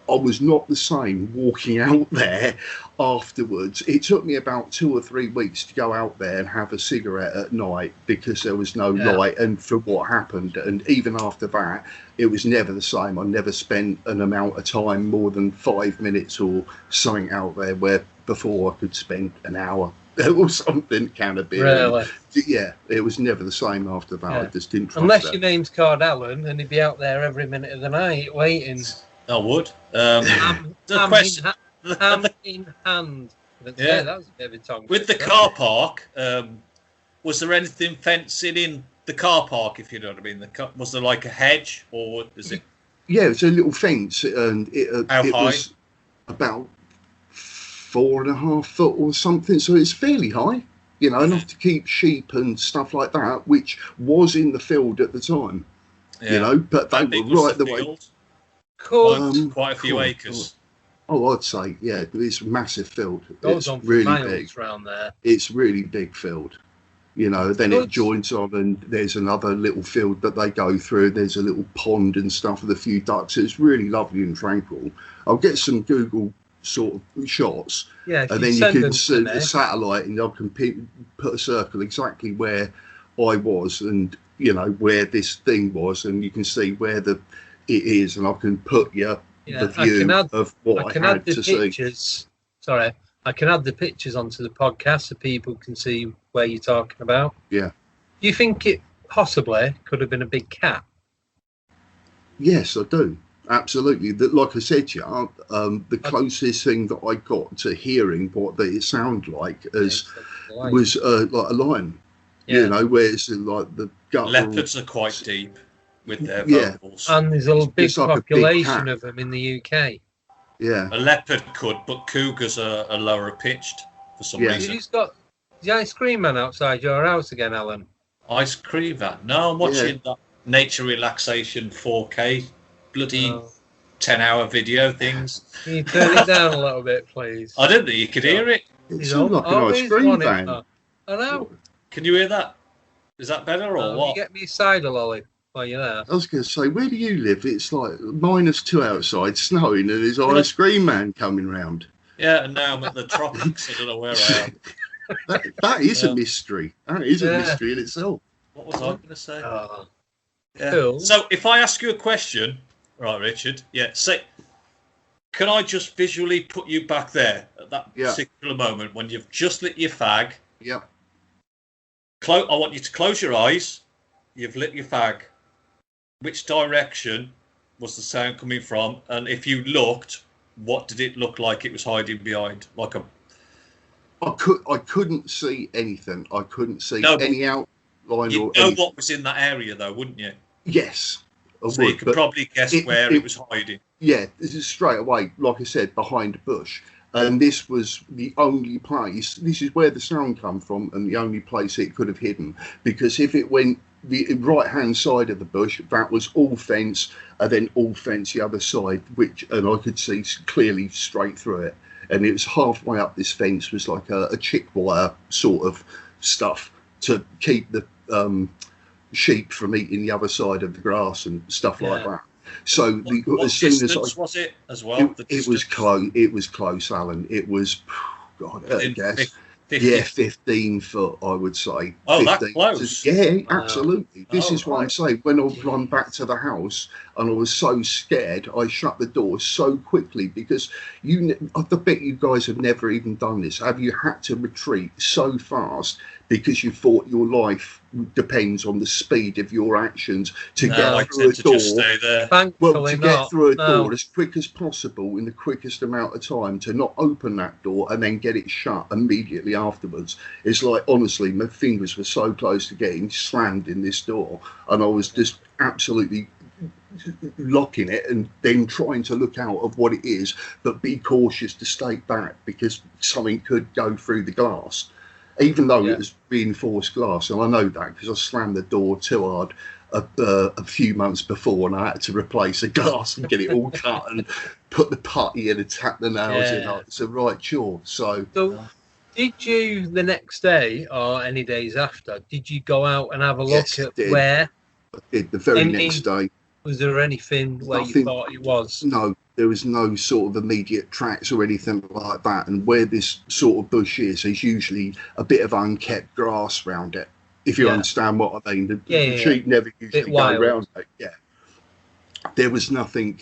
I was not the same walking out there afterwards. It took me about 2 or 3 weeks to go out there and have a cigarette at night because there was no light and for what happened. And even after that, it was never the same. I never spent an amount of time more than 5 minutes or something out there where before I could spend an hour or something, can of beer. Really? Yeah, it was never the same after that. I just didn't trust Unless that. your name's Card Allen and he'd be out there every minute of the night waiting. I would. Ham in hand. Yeah, that was a bit of a tongue. With the car park, was there anything fencing in the car park, if you know what I mean? Was there like a hedge, or is it? Yeah, it was a little fence, and it high? Was about 4.5 foot or something, so it's fairly high, enough to keep sheep and stuff like that, which was in the field at the time, but they were right the way. Quite a few acres. Oh, I'd say, it's a massive field. Goes it's on for really miles big. Around there. It's really big field. Then it joins on, and there's another little field that they go through. There's a little pond and stuff with a few ducks. It's really lovely and tranquil. I'll get some Google sort of shots, and then you can see the satellite, and I can put a circle exactly where I was, and where this thing was, and you can see where it is, and I can put the view of what I had to see. Sorry, I can add the pictures onto the podcast so people can see where you're talking about. Yeah. Do you think it possibly could have been a big cat? Yes, I do. Absolutely. Like I said to you, the closest thing that I got to hearing what it sounded like was like a lion. Where it's like the guttural. Leopards are quite deep with their vocals. And there's a big population of them in the UK. Yeah. A leopard could, but cougars are lower pitched for some reason. He's got the ice cream man outside your house again, Alan. Ice cream man? No, I'm watching that nature relaxation 4K bloody 10-hour video things. Can you turn it down a little bit, please? I didn't think you could hear it. It sounds like an ice cream van. I know. Can you hear that? Is that better or what? You get me cider lolly while you're there. I was going to say, where do you live? It's like -2 outside, snowing, and there's an ice cream man coming round. Yeah, and now I'm at the tropics. I don't know where I am. That is a mystery. That is a mystery in itself. What was I going to say? Cool. So if I ask you a question, right, Richard? Say, can I just visually put you back there at that particular moment when you've just lit your fag? Yeah. I want you to close your eyes. You've lit your fag. Which direction was the sound coming from? And if you looked, what did it look like it was hiding behind? Like a... I couldn't see anything. I couldn't see any outline. You'd know what was in that area, though, wouldn't you? Yes. So you could probably guess where it was hiding. Yeah, this is straight away, like I said, behind a bush. And this was the only place, this is where the sound come from, and the only place it could have hidden. Because if it went the right-hand side of the bush, that was all fence, and then all fence the other side, and I could see clearly straight through it. And it was halfway up this fence was like a chick wire sort of stuff to keep the sheep from eating the other side of the grass and stuff like that. So as soon as was it as well? It was close. It was close, Alan. It was, God, I guess. 15 foot, I would say. Oh, that close? Yeah, absolutely. This is what I'm saying. When I run back to the house and I was so scared, I shut the door so quickly because I bet you guys have never even done this. Have you had to retreat so fast because you thought your life depends on the speed of your actions to get through a door? Just stay there. Thankfully get through a door as quick as possible in the quickest amount of time, to not open that door and then get it shut immediately afterwards. It's like, honestly, my fingers were so close to getting slammed in this door, and I was just absolutely locking it and then trying to look out of what it is, but be cautious to stay back because something could go through the glass. Even though it was reinforced glass, and I know that because I slammed the door too hard a few months before, and I had to replace the glass and get it all cut and put the putty in and tap the nails in. It's a right chore. So did you, the next day or any days after, did you go out and have a look at where? I did the very next day. Was there anything where you thought it was? No, there was no sort of immediate tracks or anything like that. And where this sort of bush is, there's usually a bit of unkept grass around it, if you understand what I mean. The sheep never usually go around it. Yeah. There was nothing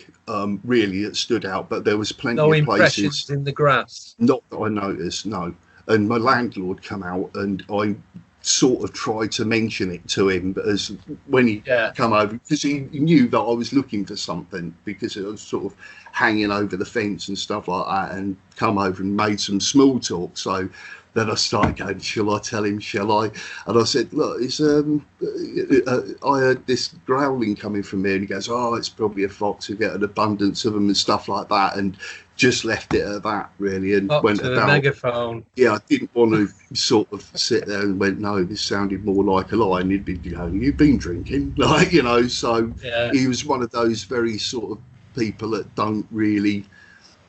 really that stood out, but there was plenty of places in the grass. Not that I noticed, no. And my landlord come out, and I sort of tried to mention it to him, but as when he come over, because he knew that I was looking for something, because it was sort of hanging over the fence and stuff like that, and come over and made some small talk. So then I started going, shall I tell him, shall I? And I said, look, it's I heard this growling coming from here. And he goes, oh, it's probably a fox. You get an abundance of them and stuff like that. And just left it at that, really, and went to about. The megaphone. Yeah, I didn't want to sort of sit there and went, no, this sounded more like a lie. And he'd be going, you've been drinking, like, you know. So he was one of those very sort of people that don't really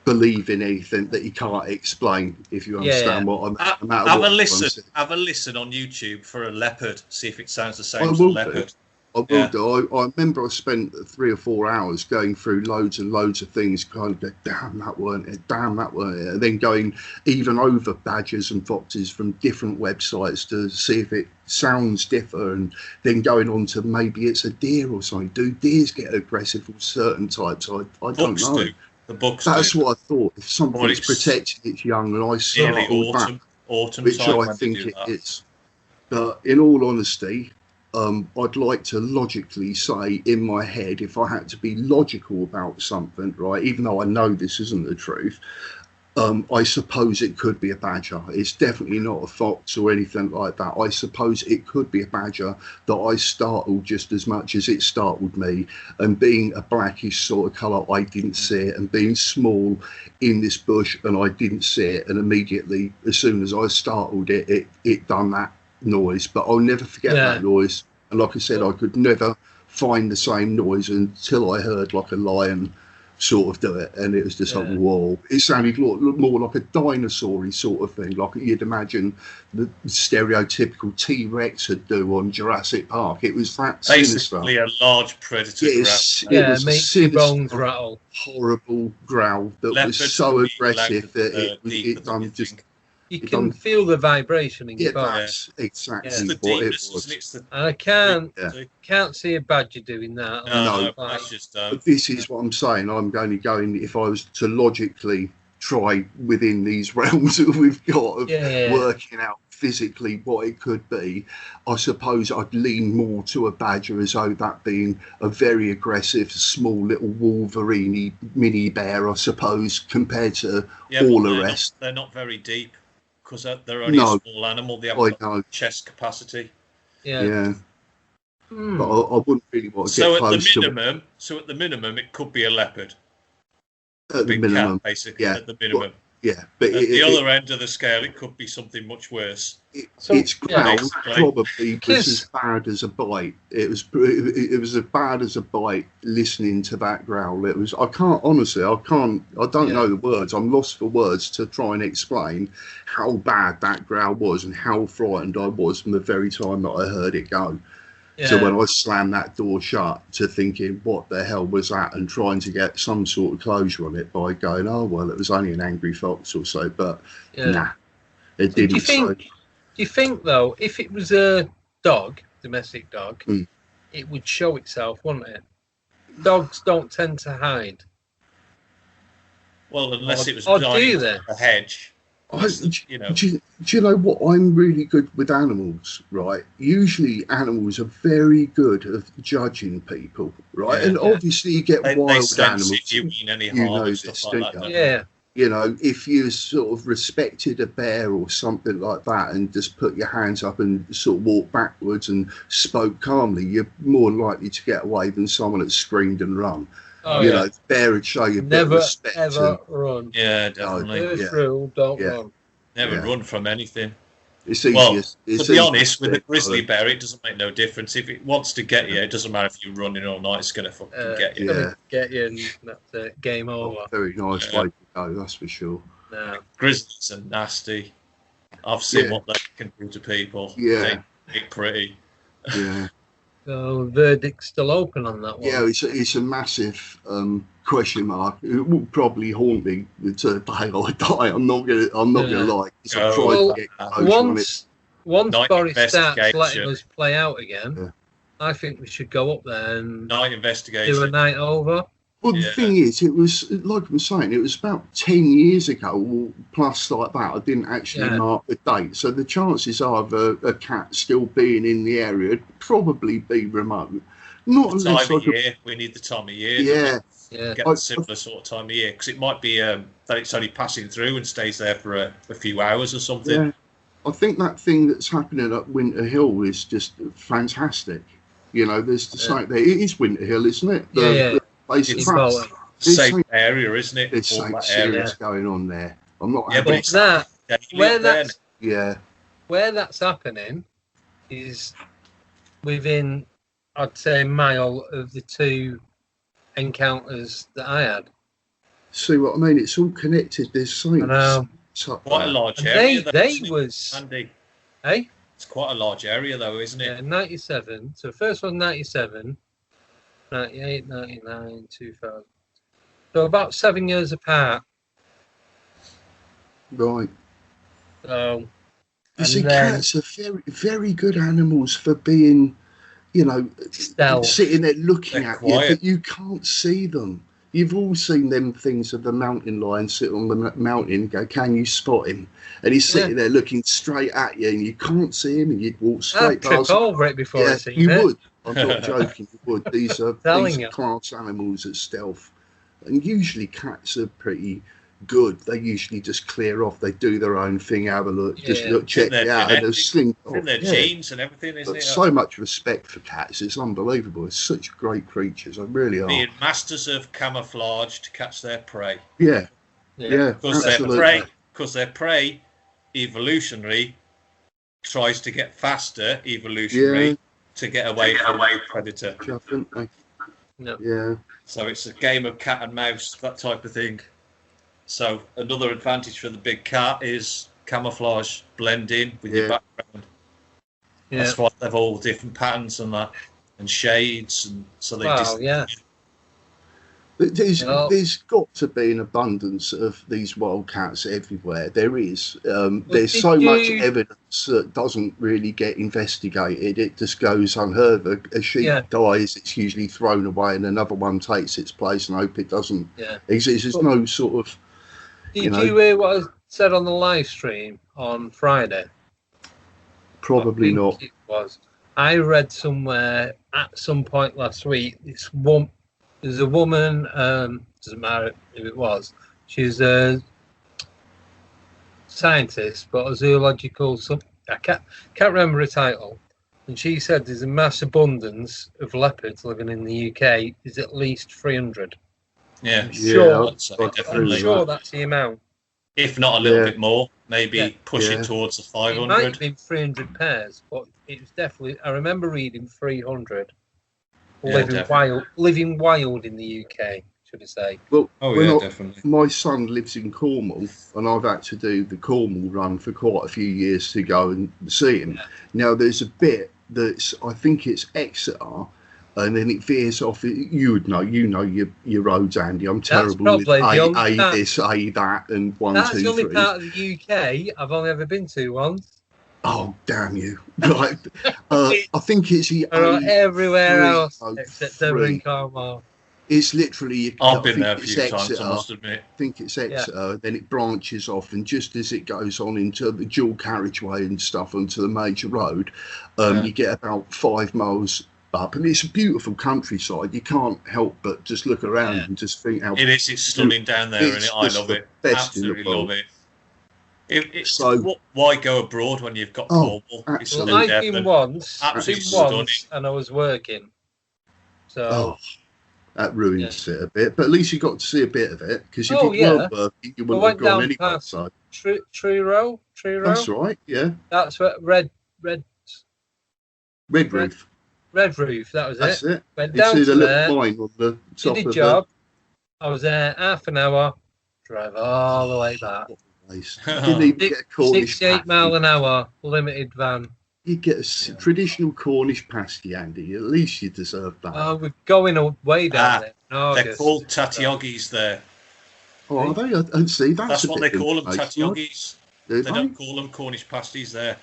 believe in anything that he can't explain, if you understand what I'm have a listen on YouTube for a leopard, see if it sounds the same as a leopard. I will do. I remember I spent 3 or 4 hours going through loads and loads of things, kind of go, damn, that weren't it, damn, that weren't it, and then going even over badgers and foxes from different websites to see if it sounds different, and then going on to maybe it's a deer or something. Do deers get aggressive with certain types? I don't know. The books That's what I thought. If something's protecting its young, and I saw autumn, which I think it is. But in all honesty, I'd like to logically say in my head, if I had to be logical about something, right, even though I know this isn't the truth, I suppose it could be a badger. It's definitely not a fox or anything like that. I suppose it could be a badger that I startled just as much as it startled me. And being a blackish sort of colour, I didn't see it. And being small in this bush, and I didn't see it. And immediately, as soon as I startled it, it done that noise. But I'll never forget that noise. And like I said, I could never find the same noise until I heard like a lion sort of do it, and it was just like, whoa, it sounded more like a dinosaur-y sort of thing, like you'd imagine the stereotypical T-Rex would do on Jurassic Park. It was that basically sinister. A large predator growl. It was a sinister, bones rattle, horrible growl that was so aggressive that it done just. You can feel the vibration in your body. That's exactly what it was. And I can't see a badger doing that. No. But this is what I'm saying. I'm only going, if I was to logically try within these realms that we've got of working out physically what it could be, I suppose I'd lean more to a badger, as though that being a very aggressive, small little Wolverine mini bear, I suppose, compared to all the rest. They're not very deep. Because they're only a small animal, they haven't got chest capacity. But I wouldn't really want to get close to it. So at the minimum, it could be a leopard. At the minimum, cat, basically, at the minimum. But at the other end of the scale, it could be something much worse. Its growl probably was as bad as a bite. It was as bad as a bite. Listening to that growl, it was. I don't know the words. I'm lost for words to try and explain how bad that growl was and how frightened I was from the very time that I heard it go. So when I slammed that door shut, to thinking, what the hell was that, and trying to get some sort of closure on it by going, oh, well, it was only an angry fox or so, but nah, it didn't. Do you think, though, if it was a dog, domestic dog, it would show itself, wouldn't it? Dogs don't tend to hide. Well, unless it was behind a hedge. Do you know what? I'm really good with animals, right? Usually animals are very good at judging people, right? And obviously you get wild animals. You mean any harm and stuff like that. You know, if you sort of respected a bear or something like that and just put your hands up and sort of walked backwards and spoke calmly, you're more likely to get away than someone that screamed and run. You know, the bear would show you a bit of respect. Never run. Yeah, definitely. First rule, don't run. Never run from anything. It's easy. Well, it's to be honest, with a grizzly bear, it doesn't make no difference. If it wants to get you, it doesn't matter if you're running all night. It's going to fucking get you. Yeah, get you, and that's it. Game over. Very nice way to go, that's for sure. No. Grizzlies are nasty. I've seen what they can do to people. Yeah, they pretty. Yeah. So verdict's still open on that one. Yeah, it's a massive question mark. It will probably haunt me until the day I die. I'm not gonna lie. Once Boris starts letting us play out again, I think we should go up there and night investigation. Do a night over. Well, the thing is, it was like I'm saying, it was about 10 years ago, or plus like that. I didn't actually mark the date, so the chances of a cat still being in the area would probably be remote. Not unless time of year. We need the time of year. Yeah. Get a similar sort of time of year, because it might be that it's only passing through and stays there for a few hours or something. Yeah. I think that thing that's happening at Winter Hill is just fantastic. You know, there's the site there. It is Winter Hill, isn't it? The same area, isn't it? There's something serious going on there. I'm not. Yeah, but where that's happening is within, I'd say, a mile of the two encounters that I had. See what I mean? It's all connected. There's something. Quite a large area. Andy. Hey? It's quite a large area, though, isn't it? Yeah, 97. So the first one, 97, 98, 99, 2000. So about 7 years apart. Right. So. You see, cats are very, very good animals for being, you know, sitting there looking at you, but you can't see them. You've all seen them things of the mountain lion sit on the mountain and go, can you spot him? And he's sitting there looking straight at you and you can't see him and you'd walk straight past him. I'd trip over it before I see you would. I'm not joking, you would. These are class animals at stealth. And usually cats are pretty good. They usually just clear off. They do their own thing, have a look, just look, check it out, and they'll slink off. In their genes and everything, isn't it? So much respect for cats. It's unbelievable. It's such great creatures. They really are. Being masters of camouflage to catch their prey. Yeah. Because their prey, evolutionary, tries to get faster, evolutionary, to get away from the predator. Yeah. So it's a game of cat and mouse, that type of thing. So another advantage for the big cat is camouflage, blend in with your background. Yeah. That's why they've all different patterns and that, and shades, and so they There's got to be an abundance of these wildcats everywhere. There is. There's so much evidence that doesn't really get investigated. It just goes unheard of. A sheep dies, it's usually thrown away, and another one takes its place, and hope it doesn't exist. There's no sort of. Did you hear what I said on the live stream on Friday? Probably not. It was. I read somewhere at some point last week. There's a woman. Doesn't matter who it was. She's a scientist, but a zoological. I can't remember her title. And she said there's a mass abundance of leopards living in the UK. Is at least 300. Yeah, I'm sure that's the amount. If not a little bit more, maybe pushing towards the 500. It might have been 300 pairs, but it was definitely. I remember reading 300 living wild in the UK. Should I say? Well, definitely. My son lives in Cornwall, and I've had to do the Cornwall run for quite a few years to go and see him. Yeah. Now, there's a bit that's I think it's Exeter. And then it veers off. You would know. You know your roads, Andy. I'm terrible with A this, A that, and 1, 2, 3. That's the only part of the UK I've only ever been to once. Oh, damn you! Right, I think it's the everywhere else except Deborah and Cornwall. It's literally. I've been there a few times. I must admit. I think it's Exeter. Then it branches off, and just as it goes on into the dual carriageway and stuff onto the major road, you get about 5 miles. Up, and it's a beautiful countryside. You can't help but just look around and just think how it is. It's stunning down there, and I love it. Absolutely love it. Why go abroad when you've got Cornwall? Absolutely. I've been once, and I was working. So That ruins it a bit, but at least you got to see a bit of it, because if it weren't working, you wouldn't have gone anywhere. So. Tree Row. That's right, yeah. That's what Red Roof. Red Roof, that was That's it. Went down to the there, little mine on the top did of the job. I was there half an hour, drive all the way back. Didn't even get a Cornish 68 mile an hour, limited van. You get a traditional Cornish pasty, Andy. At least you deserve that. Oh, we're going way down there. They're called Tatiogis there. Oh, are they? And see, that's what they call them, Tatiogis. They don't call them Cornish pasties there.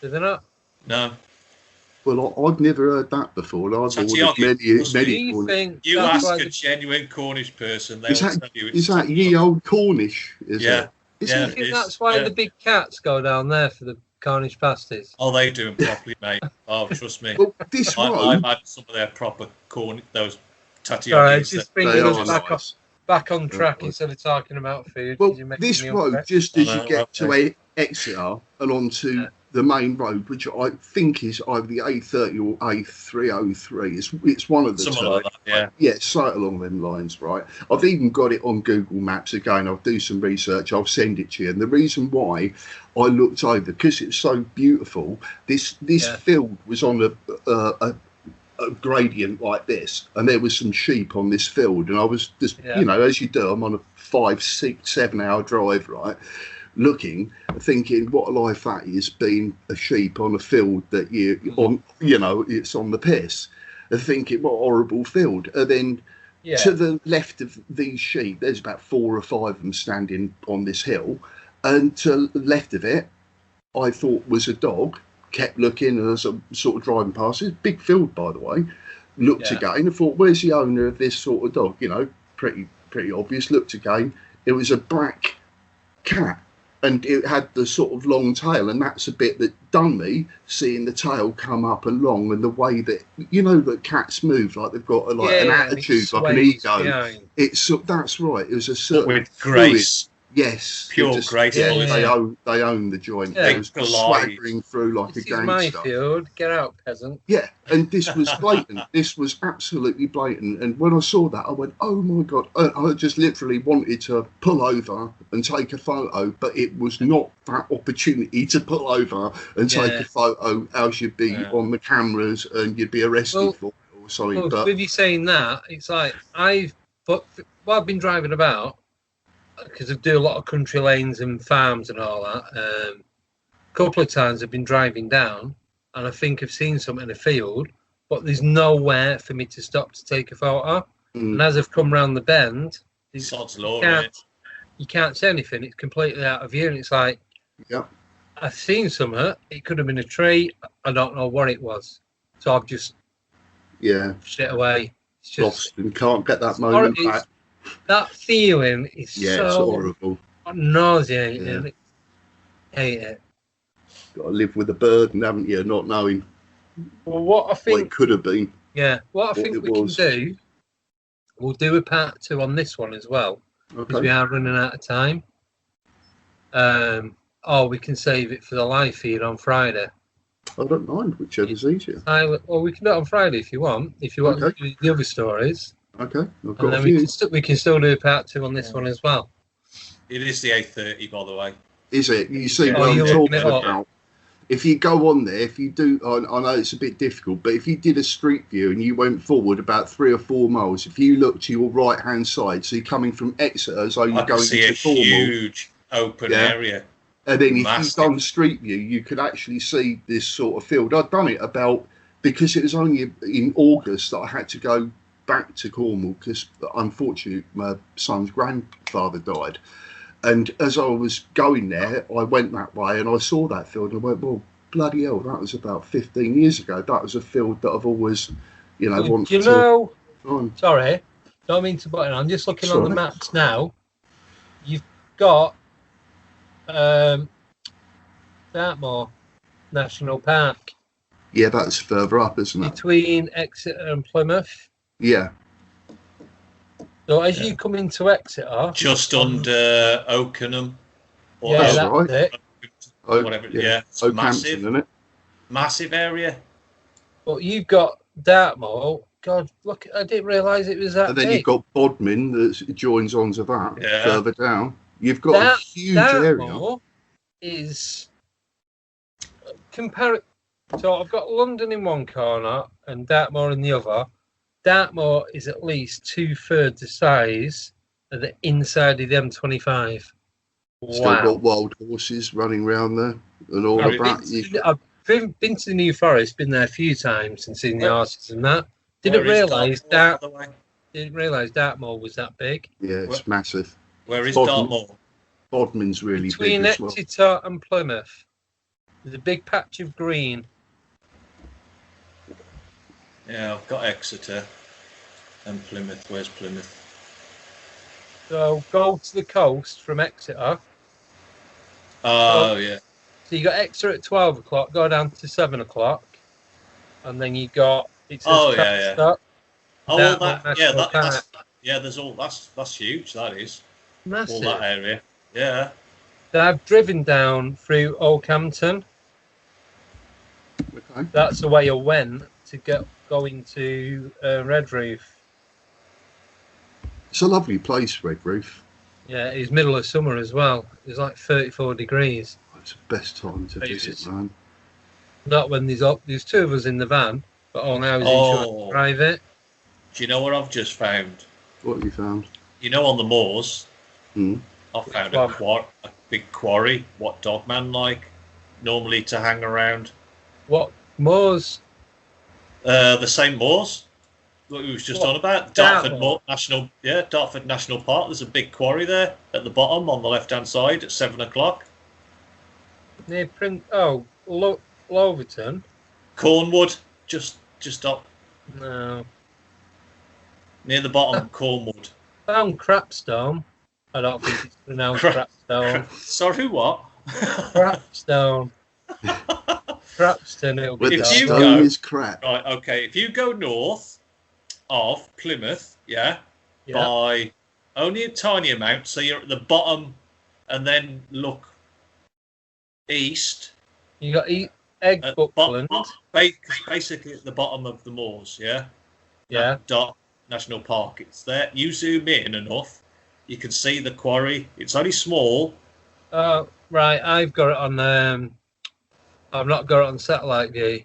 Do they not? No. Well, I've never heard that before. I've ordered many Cornish. You ask a genuine Cornish person, they will tell you it's... Is that ye old Cornish? Is it? Do you think that's why the big cats go down there for the Cornish pasties? Oh, they do them properly, mate. Oh, trust me. Well, this I've had some of their proper those Tatiogis. Sorry, just bringing us back on track instead of talking about food. Well, this road, just as you get to Exeter and onto the main road, which I think is either the A30 or A303. It's one of the two. Like that, yeah, straight along them lines, right? I've even got it on Google Maps again. I'll do some research. I'll send it to you. And the reason why I looked over, because it's so beautiful, this field was on a gradient like this, and there was some sheep on this field, and I was just, as you do, I'm on a 5, 6, 7 hour drive, right? Looking, thinking, what a life that is, being a sheep on a field that it's on the piss, and thinking, what a horrible field. And then to the left of these sheep, there's about 4 or 5 of them standing on this hill, and to the left of it, I thought was a dog. Kept looking as I'm sort of driving past it. Big field, by the way. Looked again and thought, where's the owner of this sort of dog? Pretty obvious. Looked again. It was a black cat. And it had the sort of long tail, and that's a bit that done me, seeing the tail come up and long, and the way that that cats move, like they've got an attitude, like an ego. That's right. It was a certain with grace. Yes, pure grace. Yeah, they own the joint. Yeah. It was swaggering through like this a gangster. This is my field. Get out, peasant. Yeah, and this was blatant. This was absolutely blatant. And when I saw that, I went, "Oh my god!" I just literally wanted to pull over and take a photo, but it was not that opportunity to pull over and take a photo, else you'd be on the cameras and you'd be arrested for it or something. Well, but with you saying that, it's like I've been driving about, because I do a lot of country lanes and farms and all that. A couple of times I've been driving down, and I think I've seen something in a field, but there's nowhere for me to stop to take a photo. And as I've come round the bend, you can't say anything. It's completely out of view, and it's like, I've seen something. It could have been a tree. I don't know what it was, so I've just shit away. It's just lost and can't get that moment back. That feeling is so it's horrible, nauseating. I hate it. Got to live with the burden, haven't you? Not knowing what it could have been. Yeah, what I think we can do, we'll do a part 2 on this one as well, because we are running out of time. Or we can save it for the live feed on Friday. I don't mind, whichever's easier. Well, we can do it on Friday if you want. If you want to do the other stories. Okay, I've got and then we can still do a part 2 on this one as well. It is the A30, by the way. Is it? You see what I'm talking about? If you go on there, if you do, I know it's a bit difficult, but if you did a street view and you went forward about 3 or 4 miles, if you look to your right-hand side, so you're coming from Exeter, so you're going into Cornwall, huge open area. And then if you've done street view, you could actually see this sort of field. I'd done it because it was only in August that I had to go back to Cornwall, because unfortunately my son's grandfather died, and as I was going there, I went that way and I saw that field and I went, well, bloody hell, that was about 15 years ago. That was a field that I've always wanted to find. Sorry, don't mean to butt in. I'm just looking on the maps now. You've got Dartmoor National Park. Yeah, that's further up, isn't it? Between Exeter and Plymouth. Yeah. So as you come into Exeter, just under Oakenham, that's it. Whatever. It's Oakhampton, massive, isn't it? Massive area. But you've got Dartmoor God, look! I didn't realise it was that And then big. you've got Bodmin that joins onto that further down. You've got a huge area. Dartmoor is So I've got London in one corner and Dartmoor in the other. Dartmoor is at least 2/3 the size of the inside of the M25. Still Wow. got wild horses running around there and all of that. I've been to the New Forest, been there a few times and seen the horses and that. Didn't realise Dartmoor was that big. Yeah, it's massive. Where is Dartmoor? Bodmin's really Between big as well. Exeter and Plymouth. There's a big patch of green. Yeah, I've got Exeter and Plymouth. Where's Plymouth? So go to the coast from Exeter. Oh, yeah. So you got Exeter at 12 o'clock, go down to 7 o'clock, and then you got That's huge. That is massive. All that area. Yeah. Then I've driven down through Oakhampton. Okay. That's the way I went to go into Redroof. It's a lovely place, Redroof. Yeah, it's middle of summer as well. It's like 34 degrees. It's the best time to visit, man. Not when there's two of us in the van, but all now is insurance private. Do you know what I've just found? What have you found? You know, on the moors, I found a big quarry. What Dogman like normally to hang around? What moors? The same moors. What we was just on about. Dartford National Park. There's a big quarry there at the bottom on the left-hand side at 7 o'clock. Near Loverton. Cornwood, just up. No. Near the bottom, Cornwood. Found Crapstone. I don't think it's pronounced Crapstone. Sorry, what? Crapstone. Crapstone. It'll be if you go, is crap. Right, okay. If you go north of Plymouth, by only a tiny amount, so you're at the bottom, and then look east. You got Buckland. Basically at the bottom of the moors, Yeah. Dart National Park. It's there. You zoom in enough, you can see the quarry. It's only small. Right. I've got it on. I've not got it on satellite view.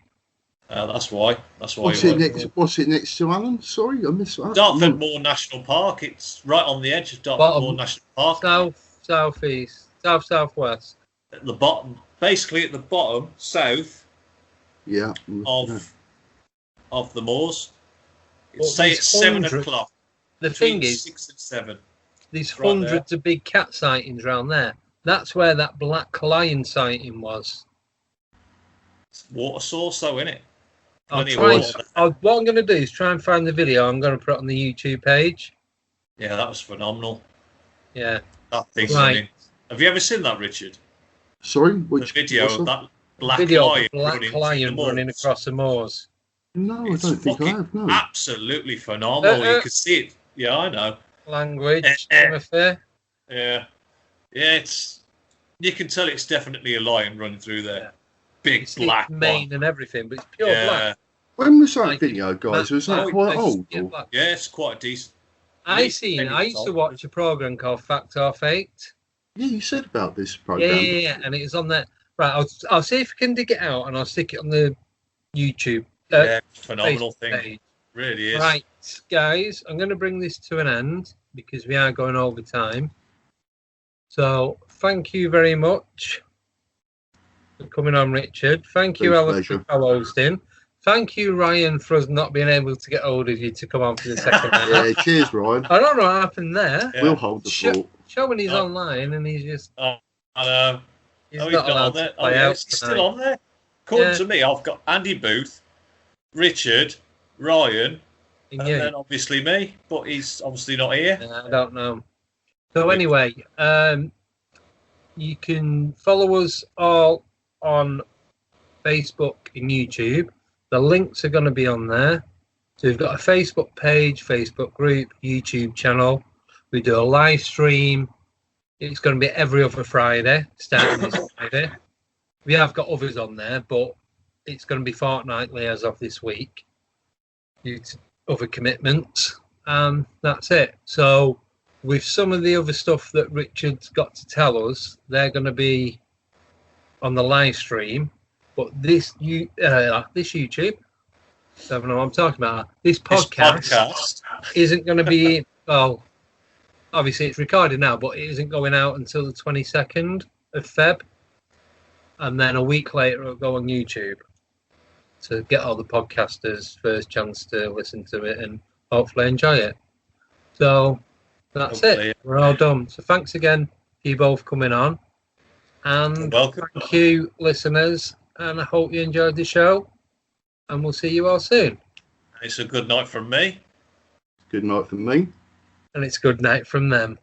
That's why. What's it next to, Alan? Sorry, I missed that. Dartford Moor National Park. It's right on the edge of Dartford Moor National Park. Southeast, southwest. At the bottom, basically at the bottom, south. Yeah. Of the moors. Say it's 7 o'clock. The thing is, 6 and 7. There's hundreds of big cat sightings around there. That's where that black lion sighting was. It's water source, though, isn't it? What I'm going to do is try and find the video. I'm going to put it on the YouTube page. Yeah, that was phenomenal. Yeah. That thing. Right. Have you ever seen that, Richard? Sorry? Which video of that black lion running across the moors? No, I don't think I have, no. Absolutely phenomenal. You can see it. Yeah, I know. Language. Yeah. Yeah, you can tell it's definitely a lion running through there. Yeah. Big black mane and everything, but it's pure black. When was that video, guys? Was that quite old? Yeah, it's quite decent. I used to watch a program called Fact or Faked. Yeah, you said about this program. Yeah, and it was on there. Right, I'll see if I can dig it out and I'll stick it on the YouTube. Phenomenal thing. Page. Really is. Right, guys, I'm going to bring this to an end because we are going over time. So, thank you very much for coming on, Richard. Thank you, Alan, for co-hosting. Thank you, Ryan, for us not being able to get hold of you to come on for the second hour. Yeah, cheers, Ryan. I don't know what happened there. Yeah. We'll hold the fort. Showing he's online and he's just... I know. He's not on there. He's still on there. According to me, I've got Andy Booth, Richard, Ryan, and then obviously me, but he's obviously not here. I don't know. So anyway, you can follow us all on Facebook and YouTube. The links are going to be on there. So we've got a Facebook page, Facebook group, YouTube channel. We do a live stream. It's going to be every other Friday, starting this Friday. We have got others on there, but it's going to be fortnightly as of this week. other commitments, and that's it. So with some of the other stuff that Richard's got to tell us, they're going to be on the live stream. But this YouTube, I don't know what I'm talking about. This podcast isn't going to be, well, obviously it's recorded now, but it isn't going out until the 22nd of Feb. And then a week later it'll go on YouTube to get all the podcasters first chance to listen to it and hopefully enjoy it. So that's it. We're all done. So thanks again for you both coming on. And thank you, listeners. And I hope you enjoyed the show. And we'll see you all soon. It's a good night from me. Good night from me. And it's good night from them.